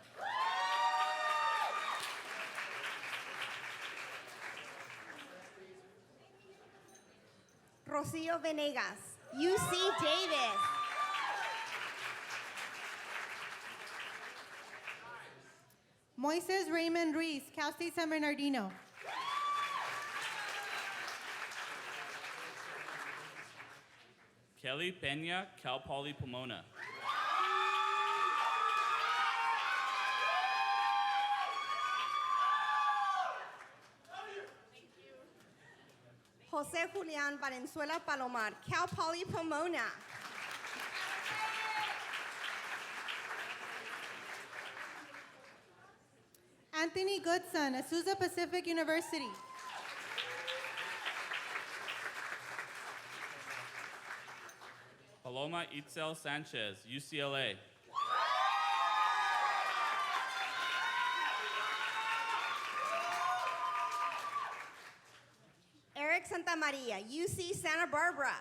Rocio Venegas, UC Davis. Moises Raymond Reese, Cal State San Bernardino. Kelly Pena, Cal Poly Pomona. Jose Julian Valenzuela Palomar, Cal Poly Pomona. Anthony Goodson, Azusa Pacific University. Paloma Itzel Sanchez, UCLA. Eric Santa Maria, UC Santa Barbara.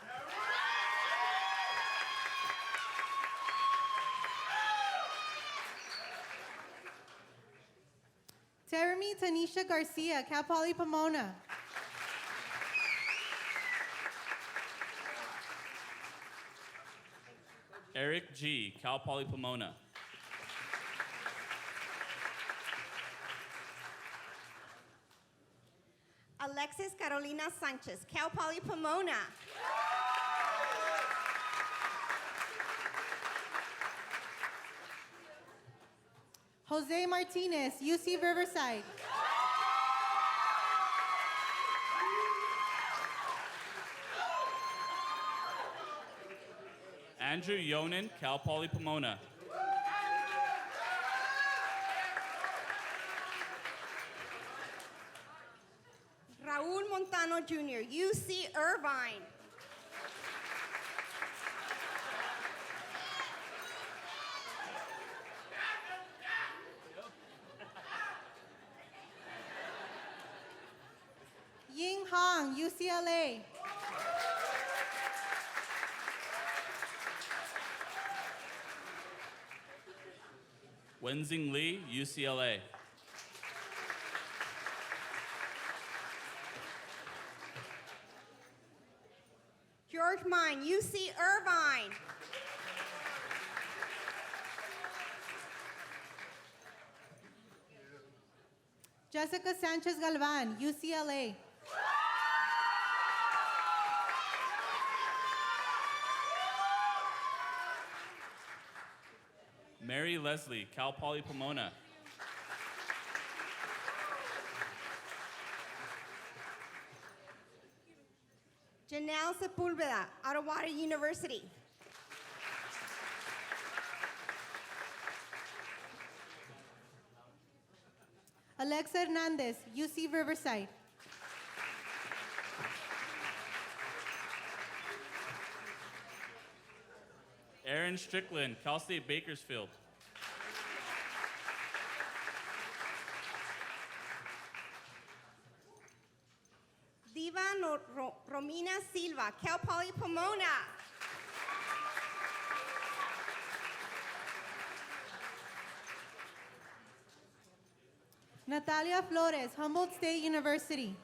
Jeremy Tanisha Garcia, Cal Poly Pomona. Eric G, Cal Poly Pomona. Alexis Carolina Sanchez, Cal Poly Pomona. Jose Martinez, UC Riverside. Andrew Yonan, Cal Poly Pomona. Raul Montano Jr., UC Irvine. Ying Hong, UCLA. Wenzing Lee, UCLA. George Mine, UC Irvine. Jessica Sanchez Galvan, UCLA. Mary Leslie, Cal Poly Pomona. Janelle Sepulveda, Ottawa University. Alexa Hernandez, UC Riverside. Aaron Strickland, Cal State Bakersfield. Diva Romina Silva, Cal Poly Pomona. Natalia Flores, Humboldt State University.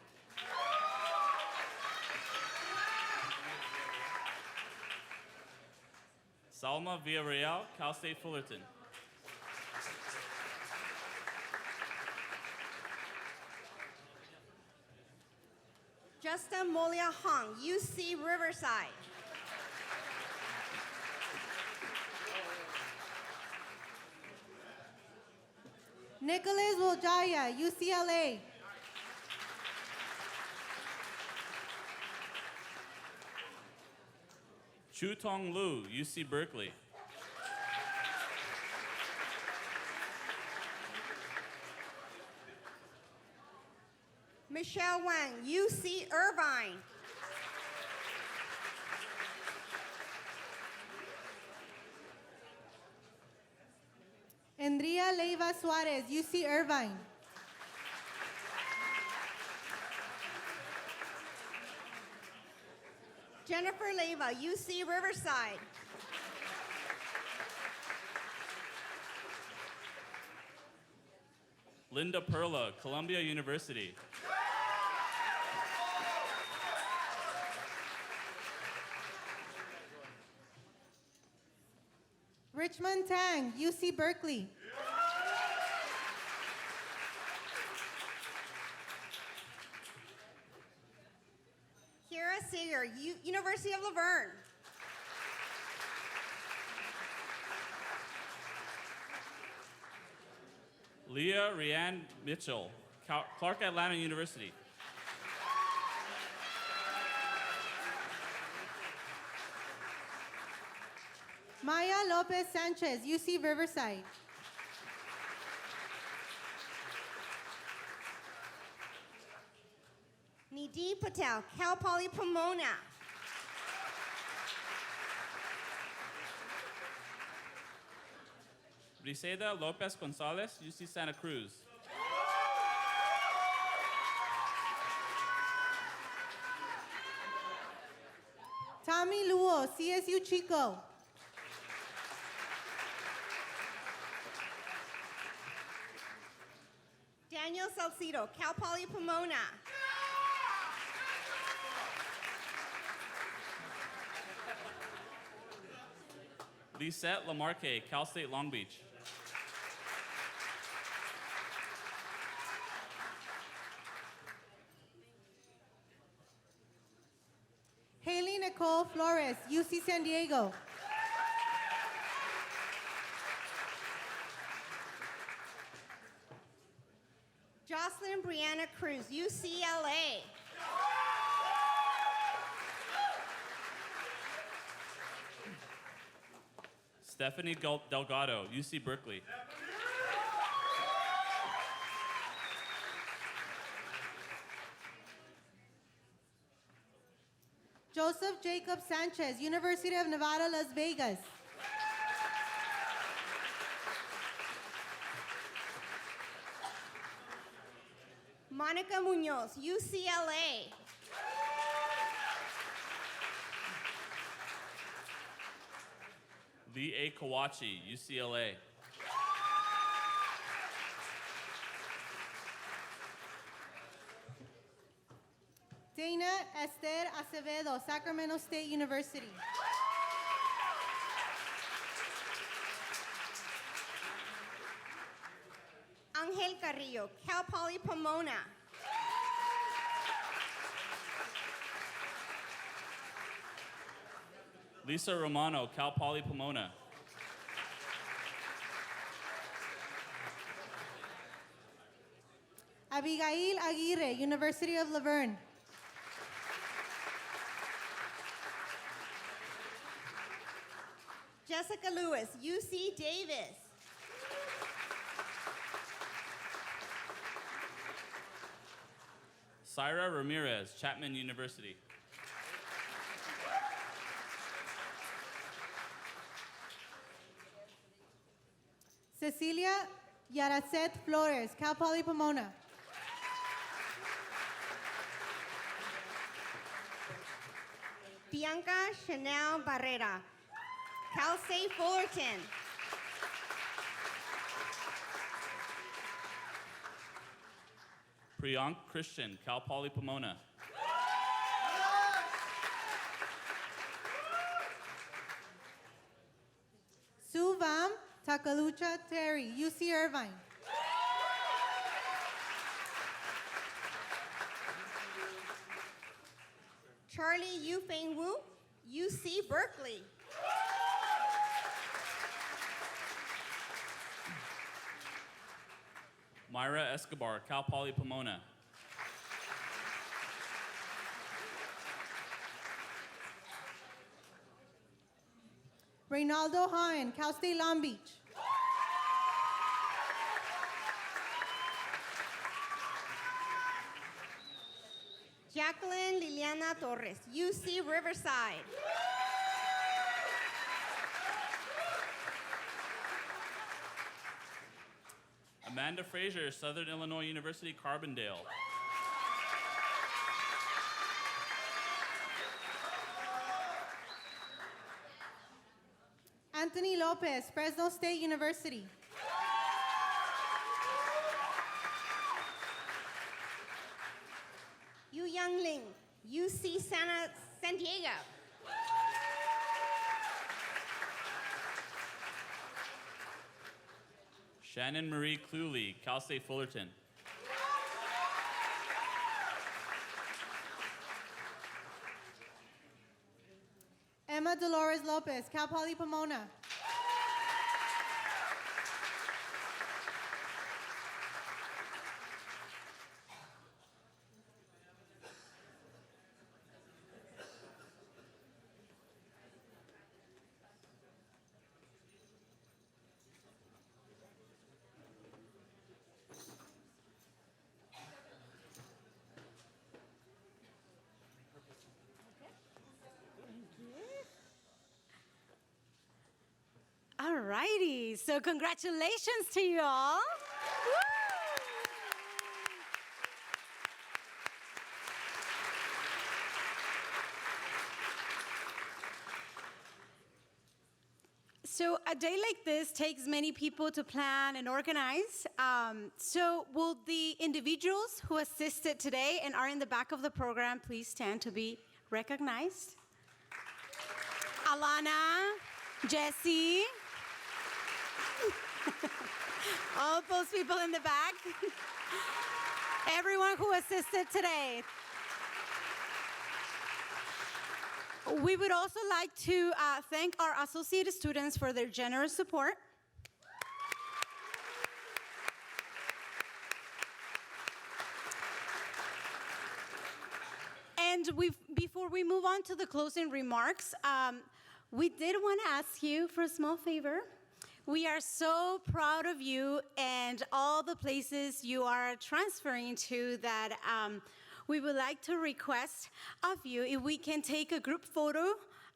Salma Villarreal, Cal State Fullerton. Justin Molia Hong, UC Riverside. Nicholas Woljaya, UCLA. Chu Tong Lu, UC Berkeley. Michelle Wang, UC Irvine. Andrea Leiva Suarez, UC Irvine. Jennifer Leiva, UC Riverside. Linda Perla, Columbia University. Richmond Tang, UC Berkeley. Kira Seeger, University of Laverne. Leah Rianne Mitchell, Clark Atlanta University. Maya Lopez Sanchez, UC Riverside. Nidhi Patel, Cal Poly Pomona. Briseida Lopez Gonzalez, UC Santa Cruz. Tommy Luo, CSU Chico. Daniel Salcido, Cal Poly Pomona. Lisette Lamarque, Cal State Long Beach. Haley Nicole Flores, UC San Diego. Jocelyn Brianna Cruz, UCLA. Stephanie Delgado, UC Berkeley. Joseph Jacob Sanchez, University of Nevada, Las Vegas. Monica Munoz, UCLA. Lee A. Kawachi, UCLA. Dana Esther Acevedo, Sacramento State University. Angel Carrillo, Cal Poly Pomona. Lisa Romano, Cal Poly Pomona. Abigail Aguirre, University of Laverne. Jessica Lewis, UC Davis. Syra Ramirez, Chapman University. Cecilia Yaracet Flores, Cal Poly Pomona. Bianca Chanel Barrera, Cal State Fullerton. Priyank Christian, Cal Poly Pomona. Suvam Takalucha Terry, UC Irvine. Charlie Yufeng Wu, UC Berkeley. Myra Escobar, Cal Poly Pomona. Reynaldo Hahn, Cal State Long Beach. Jacqueline Liliana Torres, UC Riverside. Amanda Frazier, Southern Illinois University, Carbondale. Anthony Lopez, Fresno State University. Yu Yang Ling, UC San Diego. Shannon Marie Cluley, Cal State Fullerton. Emma Dolores Lopez, Cal Poly Pomona. All righty, so congratulations to you all. Woo! So a day like this takes many people to plan and organize. So will the individuals who assisted today and are in the back of the program please stand to be recognized? Alana, Jesse, all those people in the back, everyone who assisted today. We would also like to thank our associated students for their generous support. And before we move on to the closing remarks, we did want to ask you for a small favor. We are so proud of you and all the places you are transferring to that we would like to request of you if we can take a group photo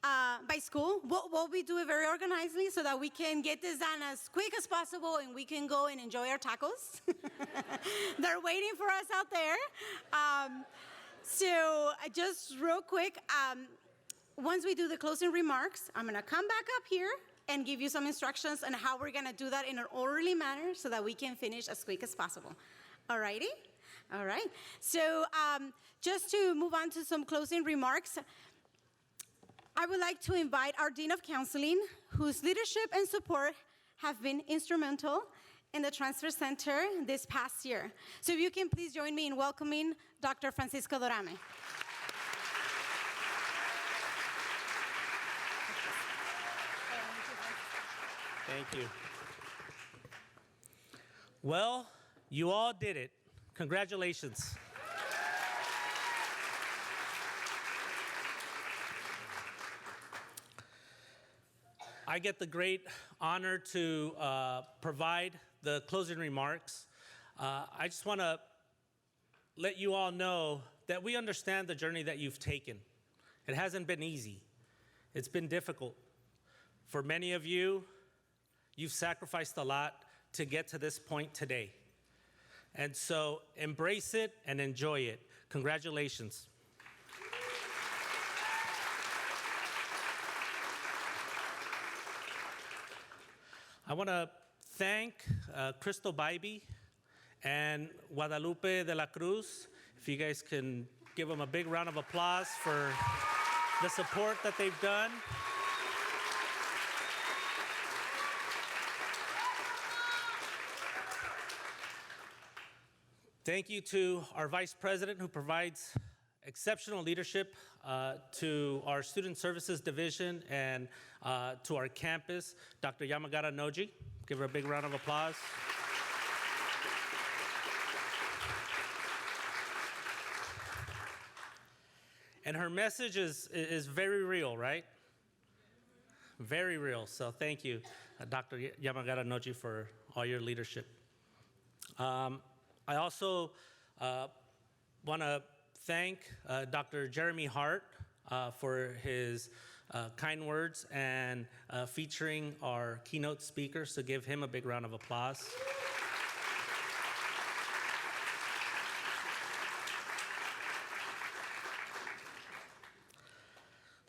by school. We'll do it very organizedly so that we can get this done as quick as possible and we can go and enjoy our tacos. They're waiting for us out there. So just real quick, once we do the closing remarks, I'm gonna come back up here and give you some instructions on how we're gonna do that in an orderly manner so that we can finish as quick as possible. All righty? All right. So just to move on to some closing remarks, I would like to invite our Dean of Counseling, whose leadership and support have been instrumental in the Transfer Center this past year. So if you can please join me in welcoming Dr. Francisco Dorame. Thank you. Well, you all did it. Congratulations. I get the great honor to provide the closing remarks. I just want to let you all know that we understand the journey that you've taken. It hasn't been easy. It's been difficult. For many of you, you've sacrificed a lot to get to this point today. And so embrace it and enjoy it. Congratulations. I want to thank Crystal Bybee and Guadalupe de la Cruz. If you guys can give them a big round of applause for the support that they've done. Thank you to our Vice President who provides exceptional leadership to our Student Services Division and to our campus, Dr. Yamagata Noji. Give her a big round of applause. And her message is very real, right? Very real. So thank you, Dr. Yamagata Noji, for all your leadership. I also want to thank Dr. Jeremy Hart for his kind words and featuring our keynote speaker, so give him a big round of applause.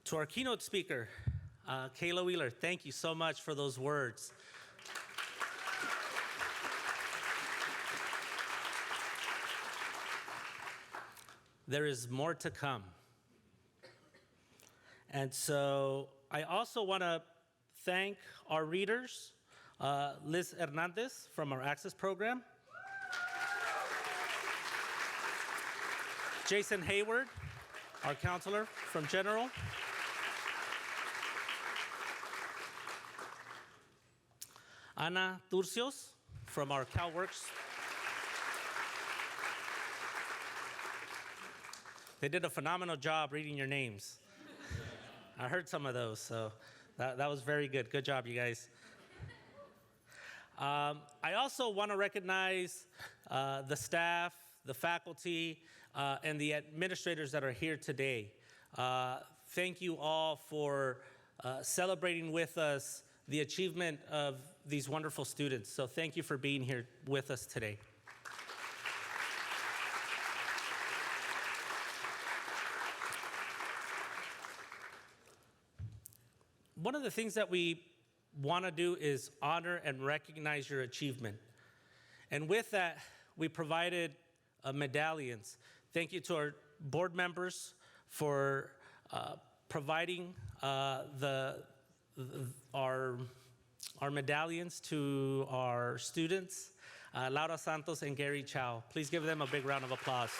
To our keynote speaker, Kayla Wheeler, thank you so much for those words. There is more to come. And so I also want to thank our readers, Liz Hernandez from our Access program, Jason Hayward, our counselor from General, Ana Turcios from our CalWorks. They did a phenomenal job reading your names. I heard some of those, so that was very good. Good job, you guys. I also want to recognize the staff, the faculty, and the administrators that are here today. Thank you all for celebrating with us the achievement of these wonderful students. So thank you for being here with us today. One of the things that we want to do is honor and recognize your achievement. And with that, we provided medallions. Thank you to our board members for providing our medallions to our students, Laura Santos and Gary Chow. Please give them a big round of applause.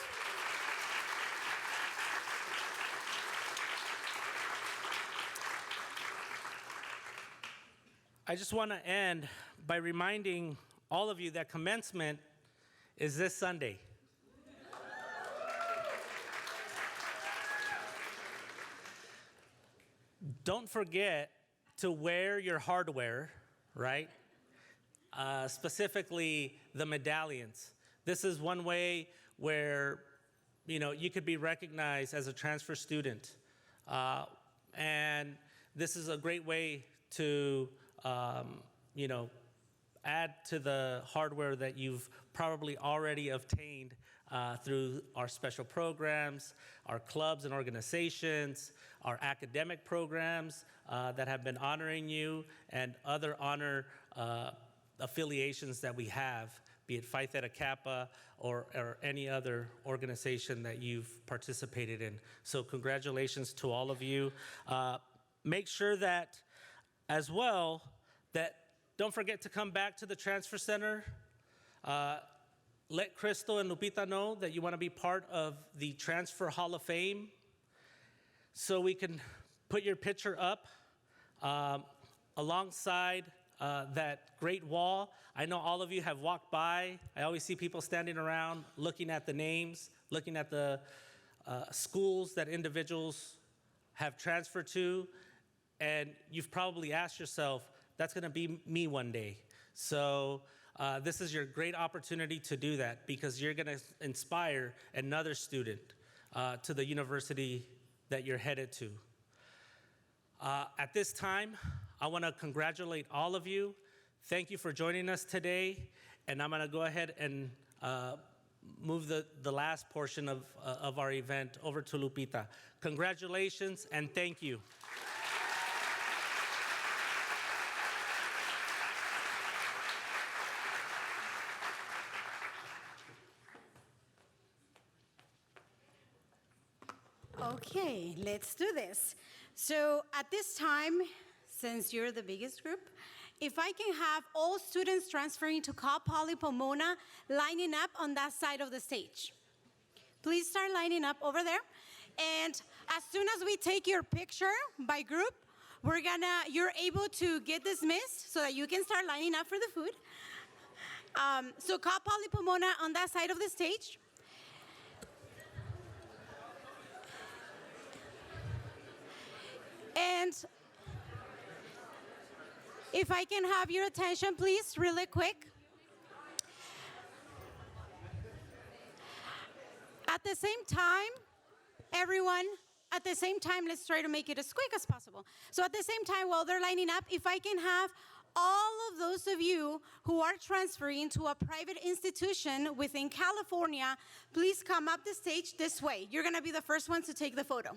I just want to end by reminding all of you that commencement is this Sunday. Don't forget to wear your hardware, right? Specifically the medallions. This is one way where you could be recognized as a transfer student. And this is a great way to add to the hardware that you've probably already obtained through our special programs, our clubs and organizations, our academic programs that have been honoring you, and other honor affiliations that we have, be it Phi Theta Kappa or any other organization that you've participated in. So congratulations to all of you. Make sure that, as well, that don't forget to come back to the Transfer Center. Let Crystal and Lupita know that you want to be part of the Transfer Hall of Fame so we can put your picture up alongside that great wall. I know all of you have walked by. I always see people standing around looking at the names, looking at the schools that individuals have transferred to, and you've probably asked yourself, that's going to be me one day. So this is your great opportunity to do that because you're going to inspire another student to the university that you're headed to. At this time, I want to congratulate all of you. Thank you for joining us today, and I'm going to go ahead and move the last portion of our event over to Lupita. Congratulations and thank you. Okay, let's do this. So at this time, since you're the biggest group, if I can have all students transferring to Cal Poly Pomona lining up on that side of the stage. Please start lining up over there. And as soon as we take your picture by group, you're able to get dismissed so that you can start lining up for the food. So Cal Poly Pomona on that side of the stage. And if I can have your attention, please, really quick. At the same time, everyone, at the same time, let's try to make it as quick as possible. So at the same time, while they're lining up, if I can have all of those of you who are transferring to a private institution within California, please come up the stage this way. You're going to be the first ones to take the photo.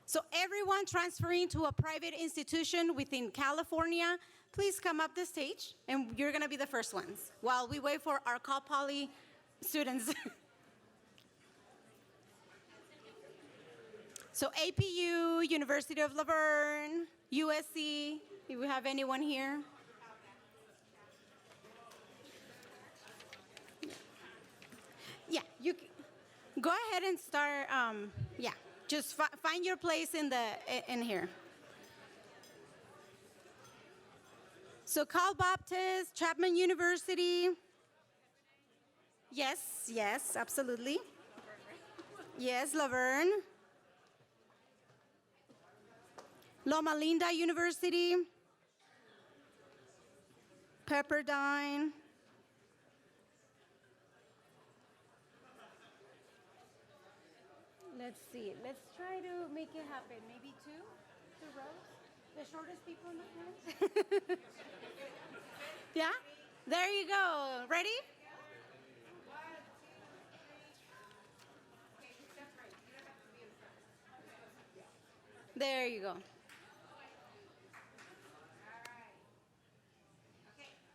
So everyone transferring to a private institution within California, please come up the stage, and you're going to be the first ones while we wait for our Cal Poly students. So APU, University of Laverne, USC, do we have anyone here? Yeah, you go ahead and start, yeah. Just find your place in here. So Cal Baptist, Chapman University. Yes, absolutely. Yes, Laverne. Loma Linda University. Pepperdine. Let's see. Let's try to make it happen. Maybe two rows. The shortest people in the front. Yeah? There you go. Ready? There you go.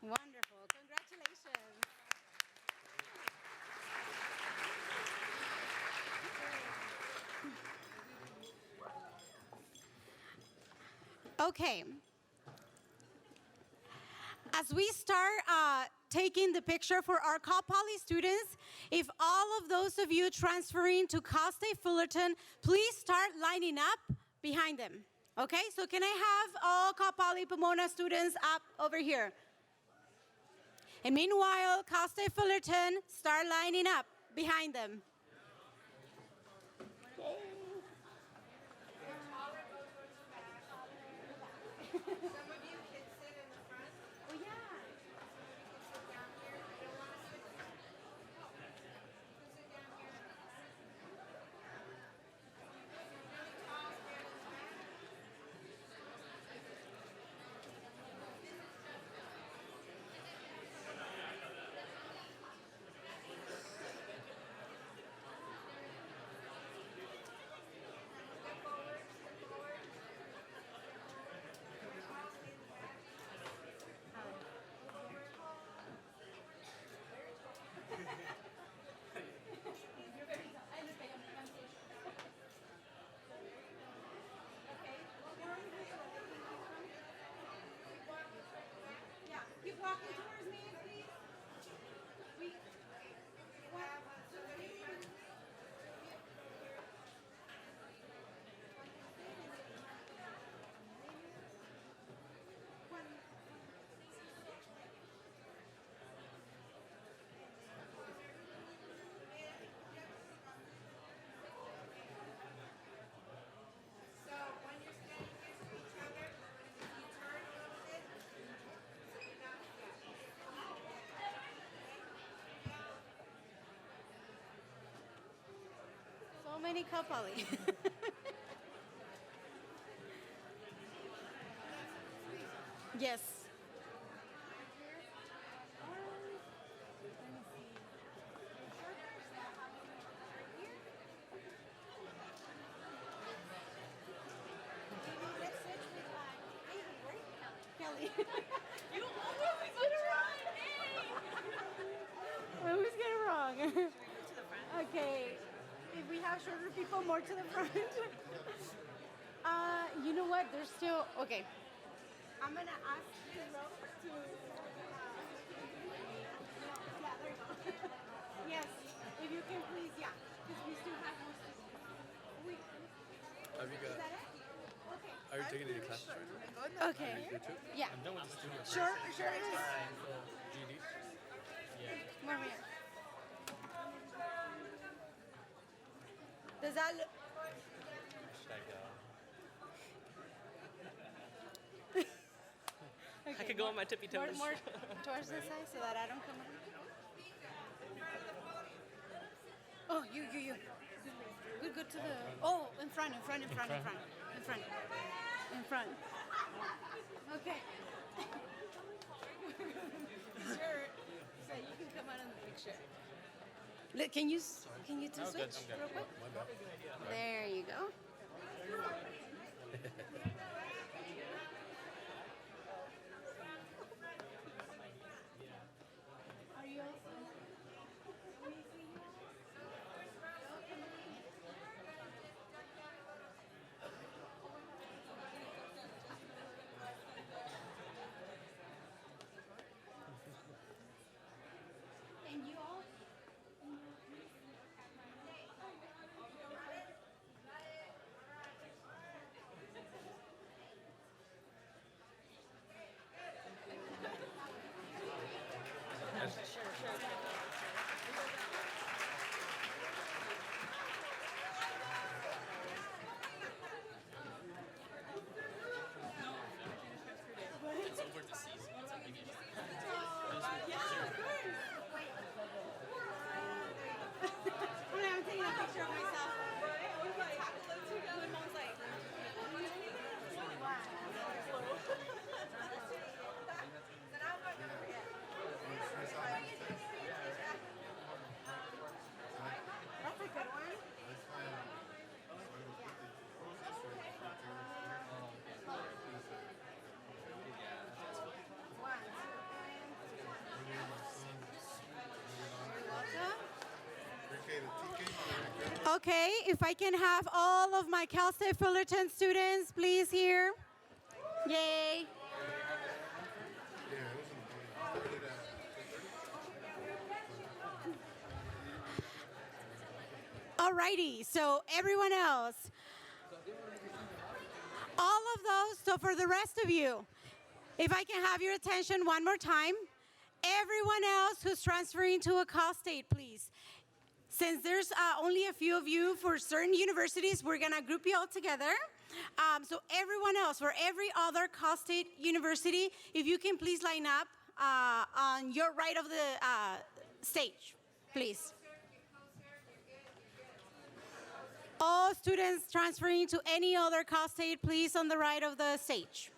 Wonderful. Congratulations. Okay. As we start taking the picture for our Cal Poly students, if all of those of you transferring to Cal State Fullerton, please start lining up behind them. Okay, so can I have all Cal Poly Pomona students up over here? And meanwhile, Cal State Fullerton, start lining up behind them. How many Cal Poly? Yes. Kelly. You always get it wrong. I always get it wrong. Okay. If we have shorter people, more to the front. You know what? There's still okay. I'm gonna ask this row to. Yeah, there you go. Yes, if you can please, yeah, because we still have more students. Is that it? Okay. Are you taking any classes right now? Okay. Yeah. I'm done with the student. Sure it is. GD? More here. Does that look? Should I go? Okay, I could go on my tippy toes. More towards this side so that I don't come in. Oh, you. Good to the. Oh, in front. Okay. Sure. So you can come out in the picture. Look, can you two switch real quick? There you go. Are you all set? And you all? I'm taking a picture of myself. That's a good one. Okay, if I can have all of my Cal State Fullerton students, please here. Yay. Alrighty, so everyone else. All of those, so for the rest of you, if I can have your attention one more time. Everyone else who's transferring to a Cal State, please. Since there's only a few of you for certain universities, we're gonna group you all together. So everyone else, for every other Cal State university, if you can please line up on your right of the stage, please. All students transferring to any other Cal State, please, on the right of the stage.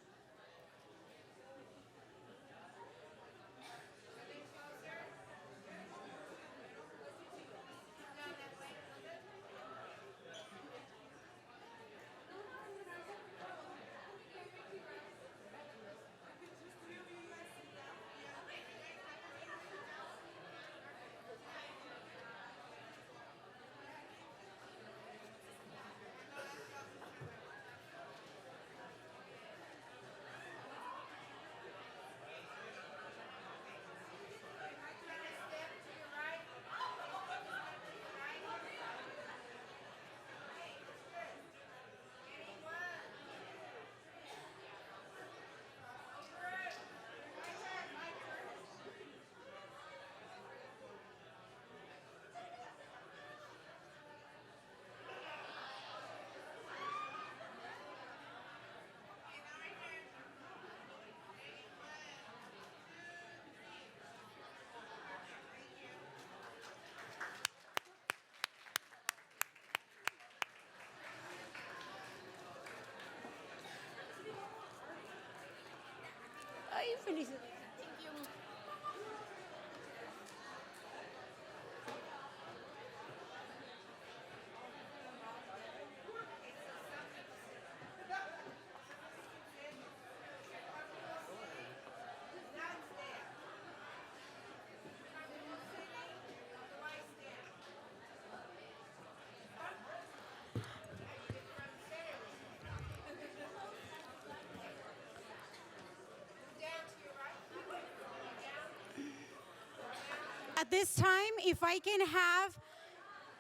At this time, if I can have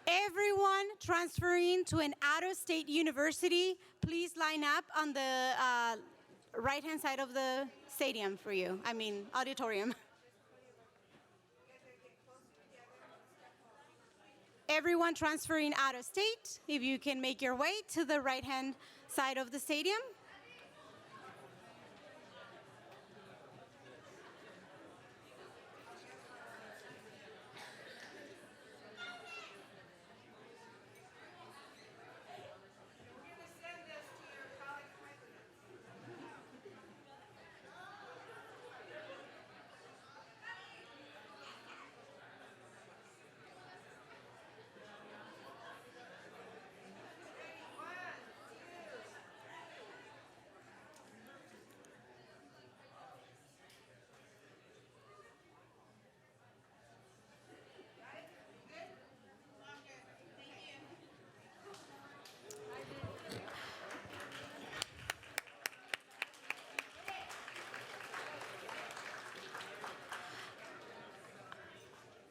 everyone transferring to an out-of-state university, please line up on the right-hand side of the stadium for you. I mean, auditorium. Everyone transferring out of state, if you can make your way to the right-hand side of the stadium.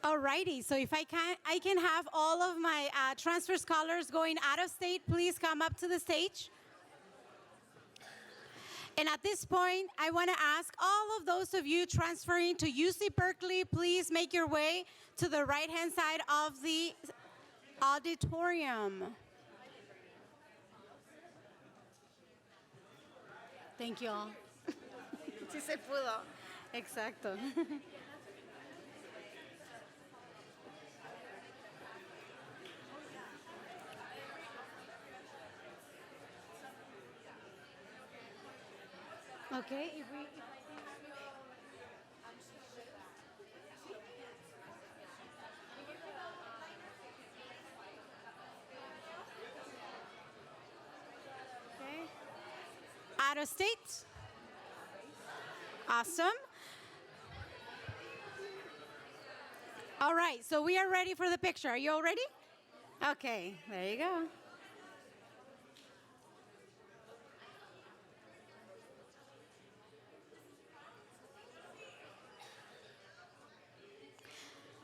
Alrighty, so if I can have all of my transfer scholars going out of state, please come up to the stage. And at this point, I want to ask all of those of you transferring to UC Berkeley, please make your way to the right-hand side of the auditorium. Thank you all. Sí se pudo. Exacto. Okay, if I okay. Out of state. Awesome. All right, so we are ready for the picture. Are you all ready? Okay, there you go.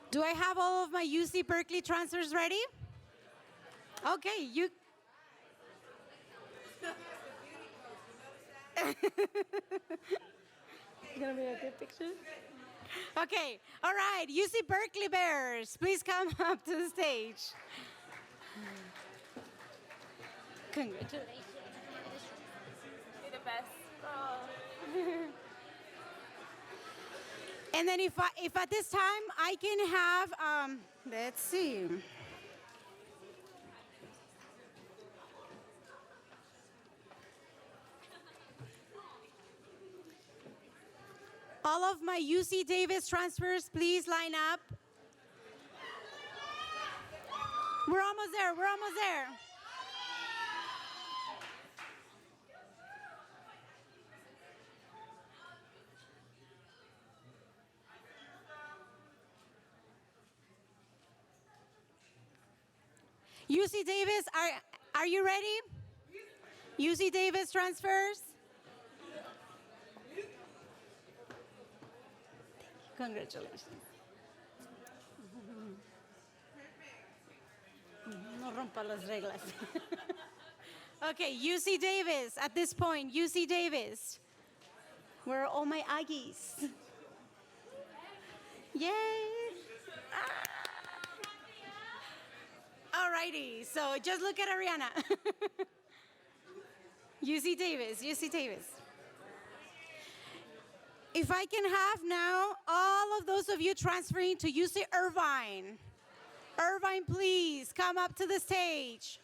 Do I have all of my UC Berkeley transfers ready? Okay, you. Gonna be a good picture? Okay, all right, UC Berkeley Bears, please come up to the stage. Congratulations. You're the best. Oh. And then if at this time I can have, let's see. All of my UC Davis transfers, please line up. We're almost there, we're almost there. UC Davis, are you ready? UC Davis transfers? Congratulations. No rompa las reglas. Okay, UC Davis, at this point, UC Davis. Where are all my Aggies? Yay! Alrighty, so just look at Ariana. UC Davis, UC Davis. If I can have now all of those of you transferring to UC Irvine. Irvine, please come up to the stage.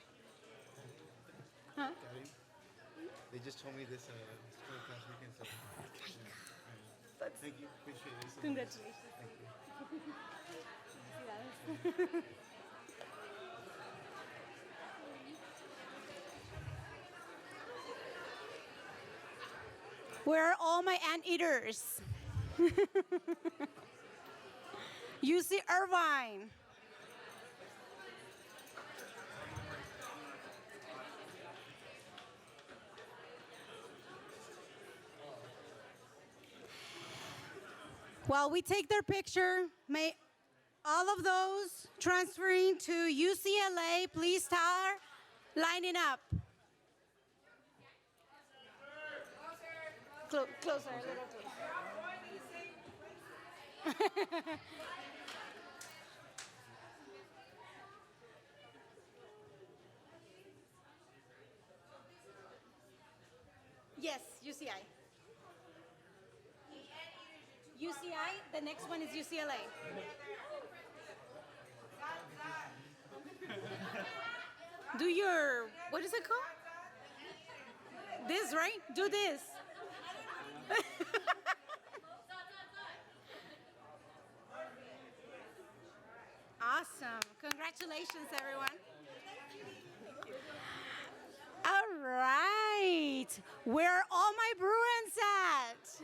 Huh? They just told me this school class weekend. So. Thank you. Appreciate it. Congratulations. Where are all my anteaters? UC Irvine. While we take their picture, may all of those transferring to UCLA please start lining up. Closer, a little closer. Yes, UCI. UCI, the next one is UCLA. Do your, what is it called? This, right? Do this. Awesome. Congratulations, everyone. All right. Where are all my Bruins at?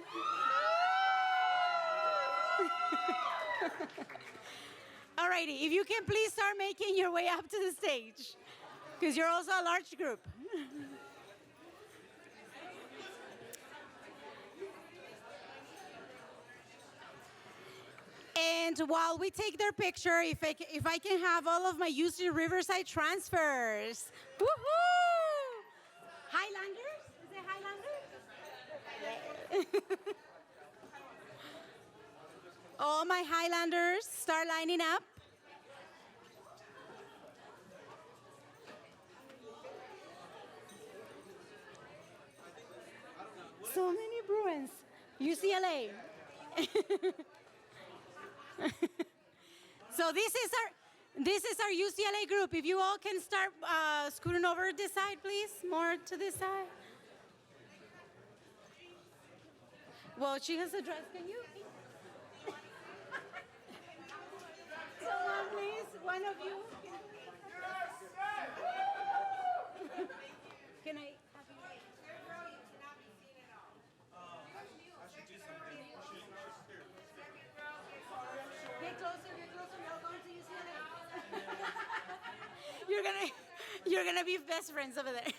All righty. If you can please start making your way up to the stage, because you're also a large group. And while we take their picture, if I can have all of my UC Riverside transfers. Woohoo! Highlanders? Is it Highlanders? All my Highlanders, start lining up. So many Bruins. UCLA. So this is our UCLA group. If you all can start scooting over this side, please, more to this side. Well, she has a dress. Can you? Someone, please, one of you. Can I? Get closer, you're going to UCLA. You're gonna be best friends over there.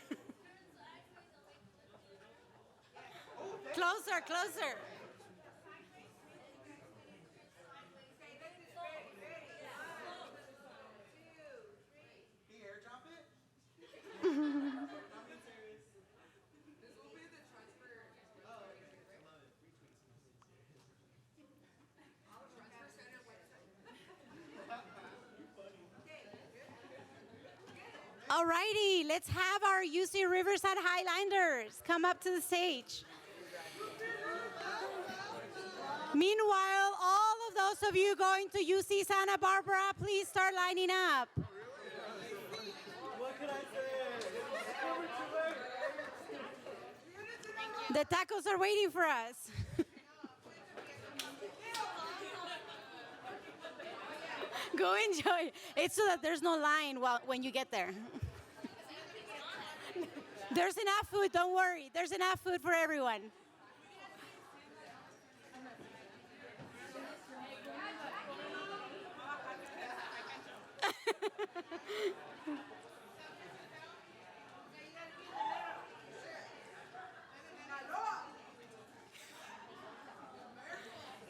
Closer, closer. All righty, let's have our UC Riverside Highlanders come up to the stage. Meanwhile, all of those of you going to UC Santa Barbara, please start lining up. What can I say? The tacos are waiting for us. Go enjoy. It's so that there's no line when you get there. There's enough food, don't worry. There's enough food for everyone.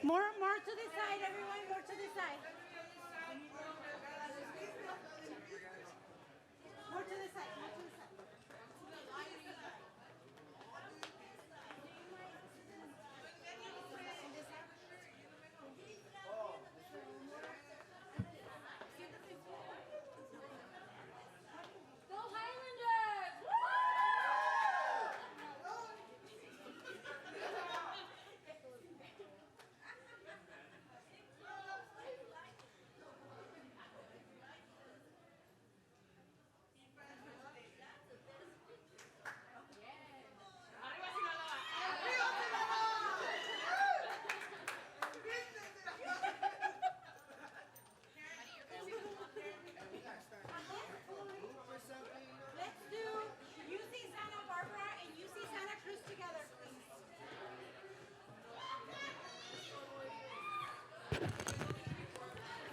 More to this side, everyone. More to this side. More to this side. More to this side. Go Highlanders! Woo!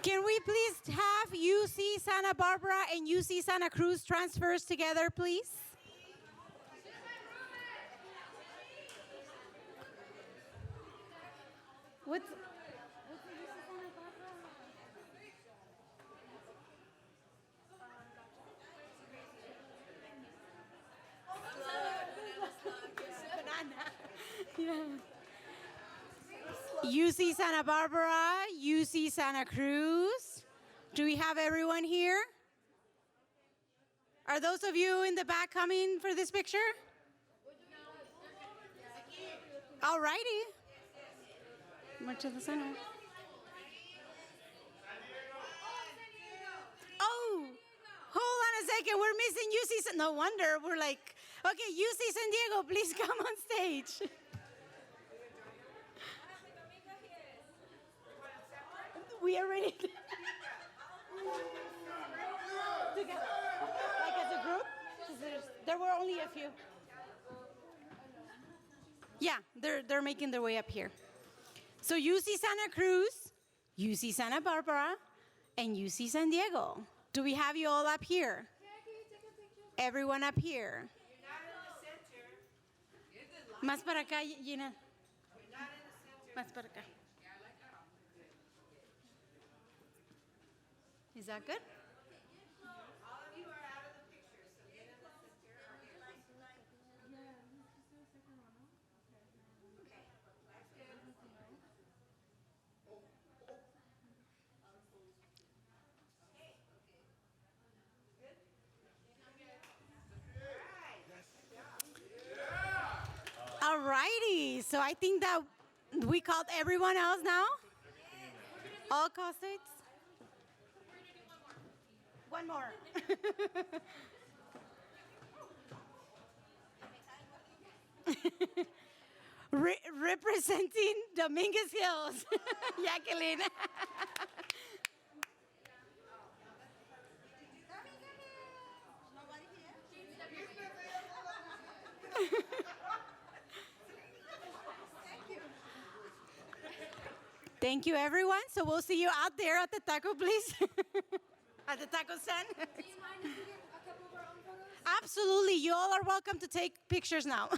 Can we please have UC Santa Barbara and UC Santa Cruz transfers together, please? What's the UC Santa Barbara? UC Santa Barbara, UC Santa Cruz. Do we have everyone here? Are those of you in the back coming for this picture? All righty. More to the center. Oh, hold on a second. We're missing UC. No wonder. We're like, okay, UC San Diego, please come on stage. We are ready. Together. Like as a group? 'Cause there were only a few. Yeah, they're making their way up here. So UC Santa Cruz, UC Santa Barbara, and UC San Diego. Do we have you all up here? Everyone up here. Más para acá, Gina. Más para acá. Is that good? All righty. So I think that we called everyone else now. All call states. One more. Representing Dominguez Hills, Jacqueline. Thank you, everyone. So we'll see you out there at the taco, please. At the taco stand. Do you mind if we get a couple of our own photos? Absolutely. You all are welcome to take pictures now.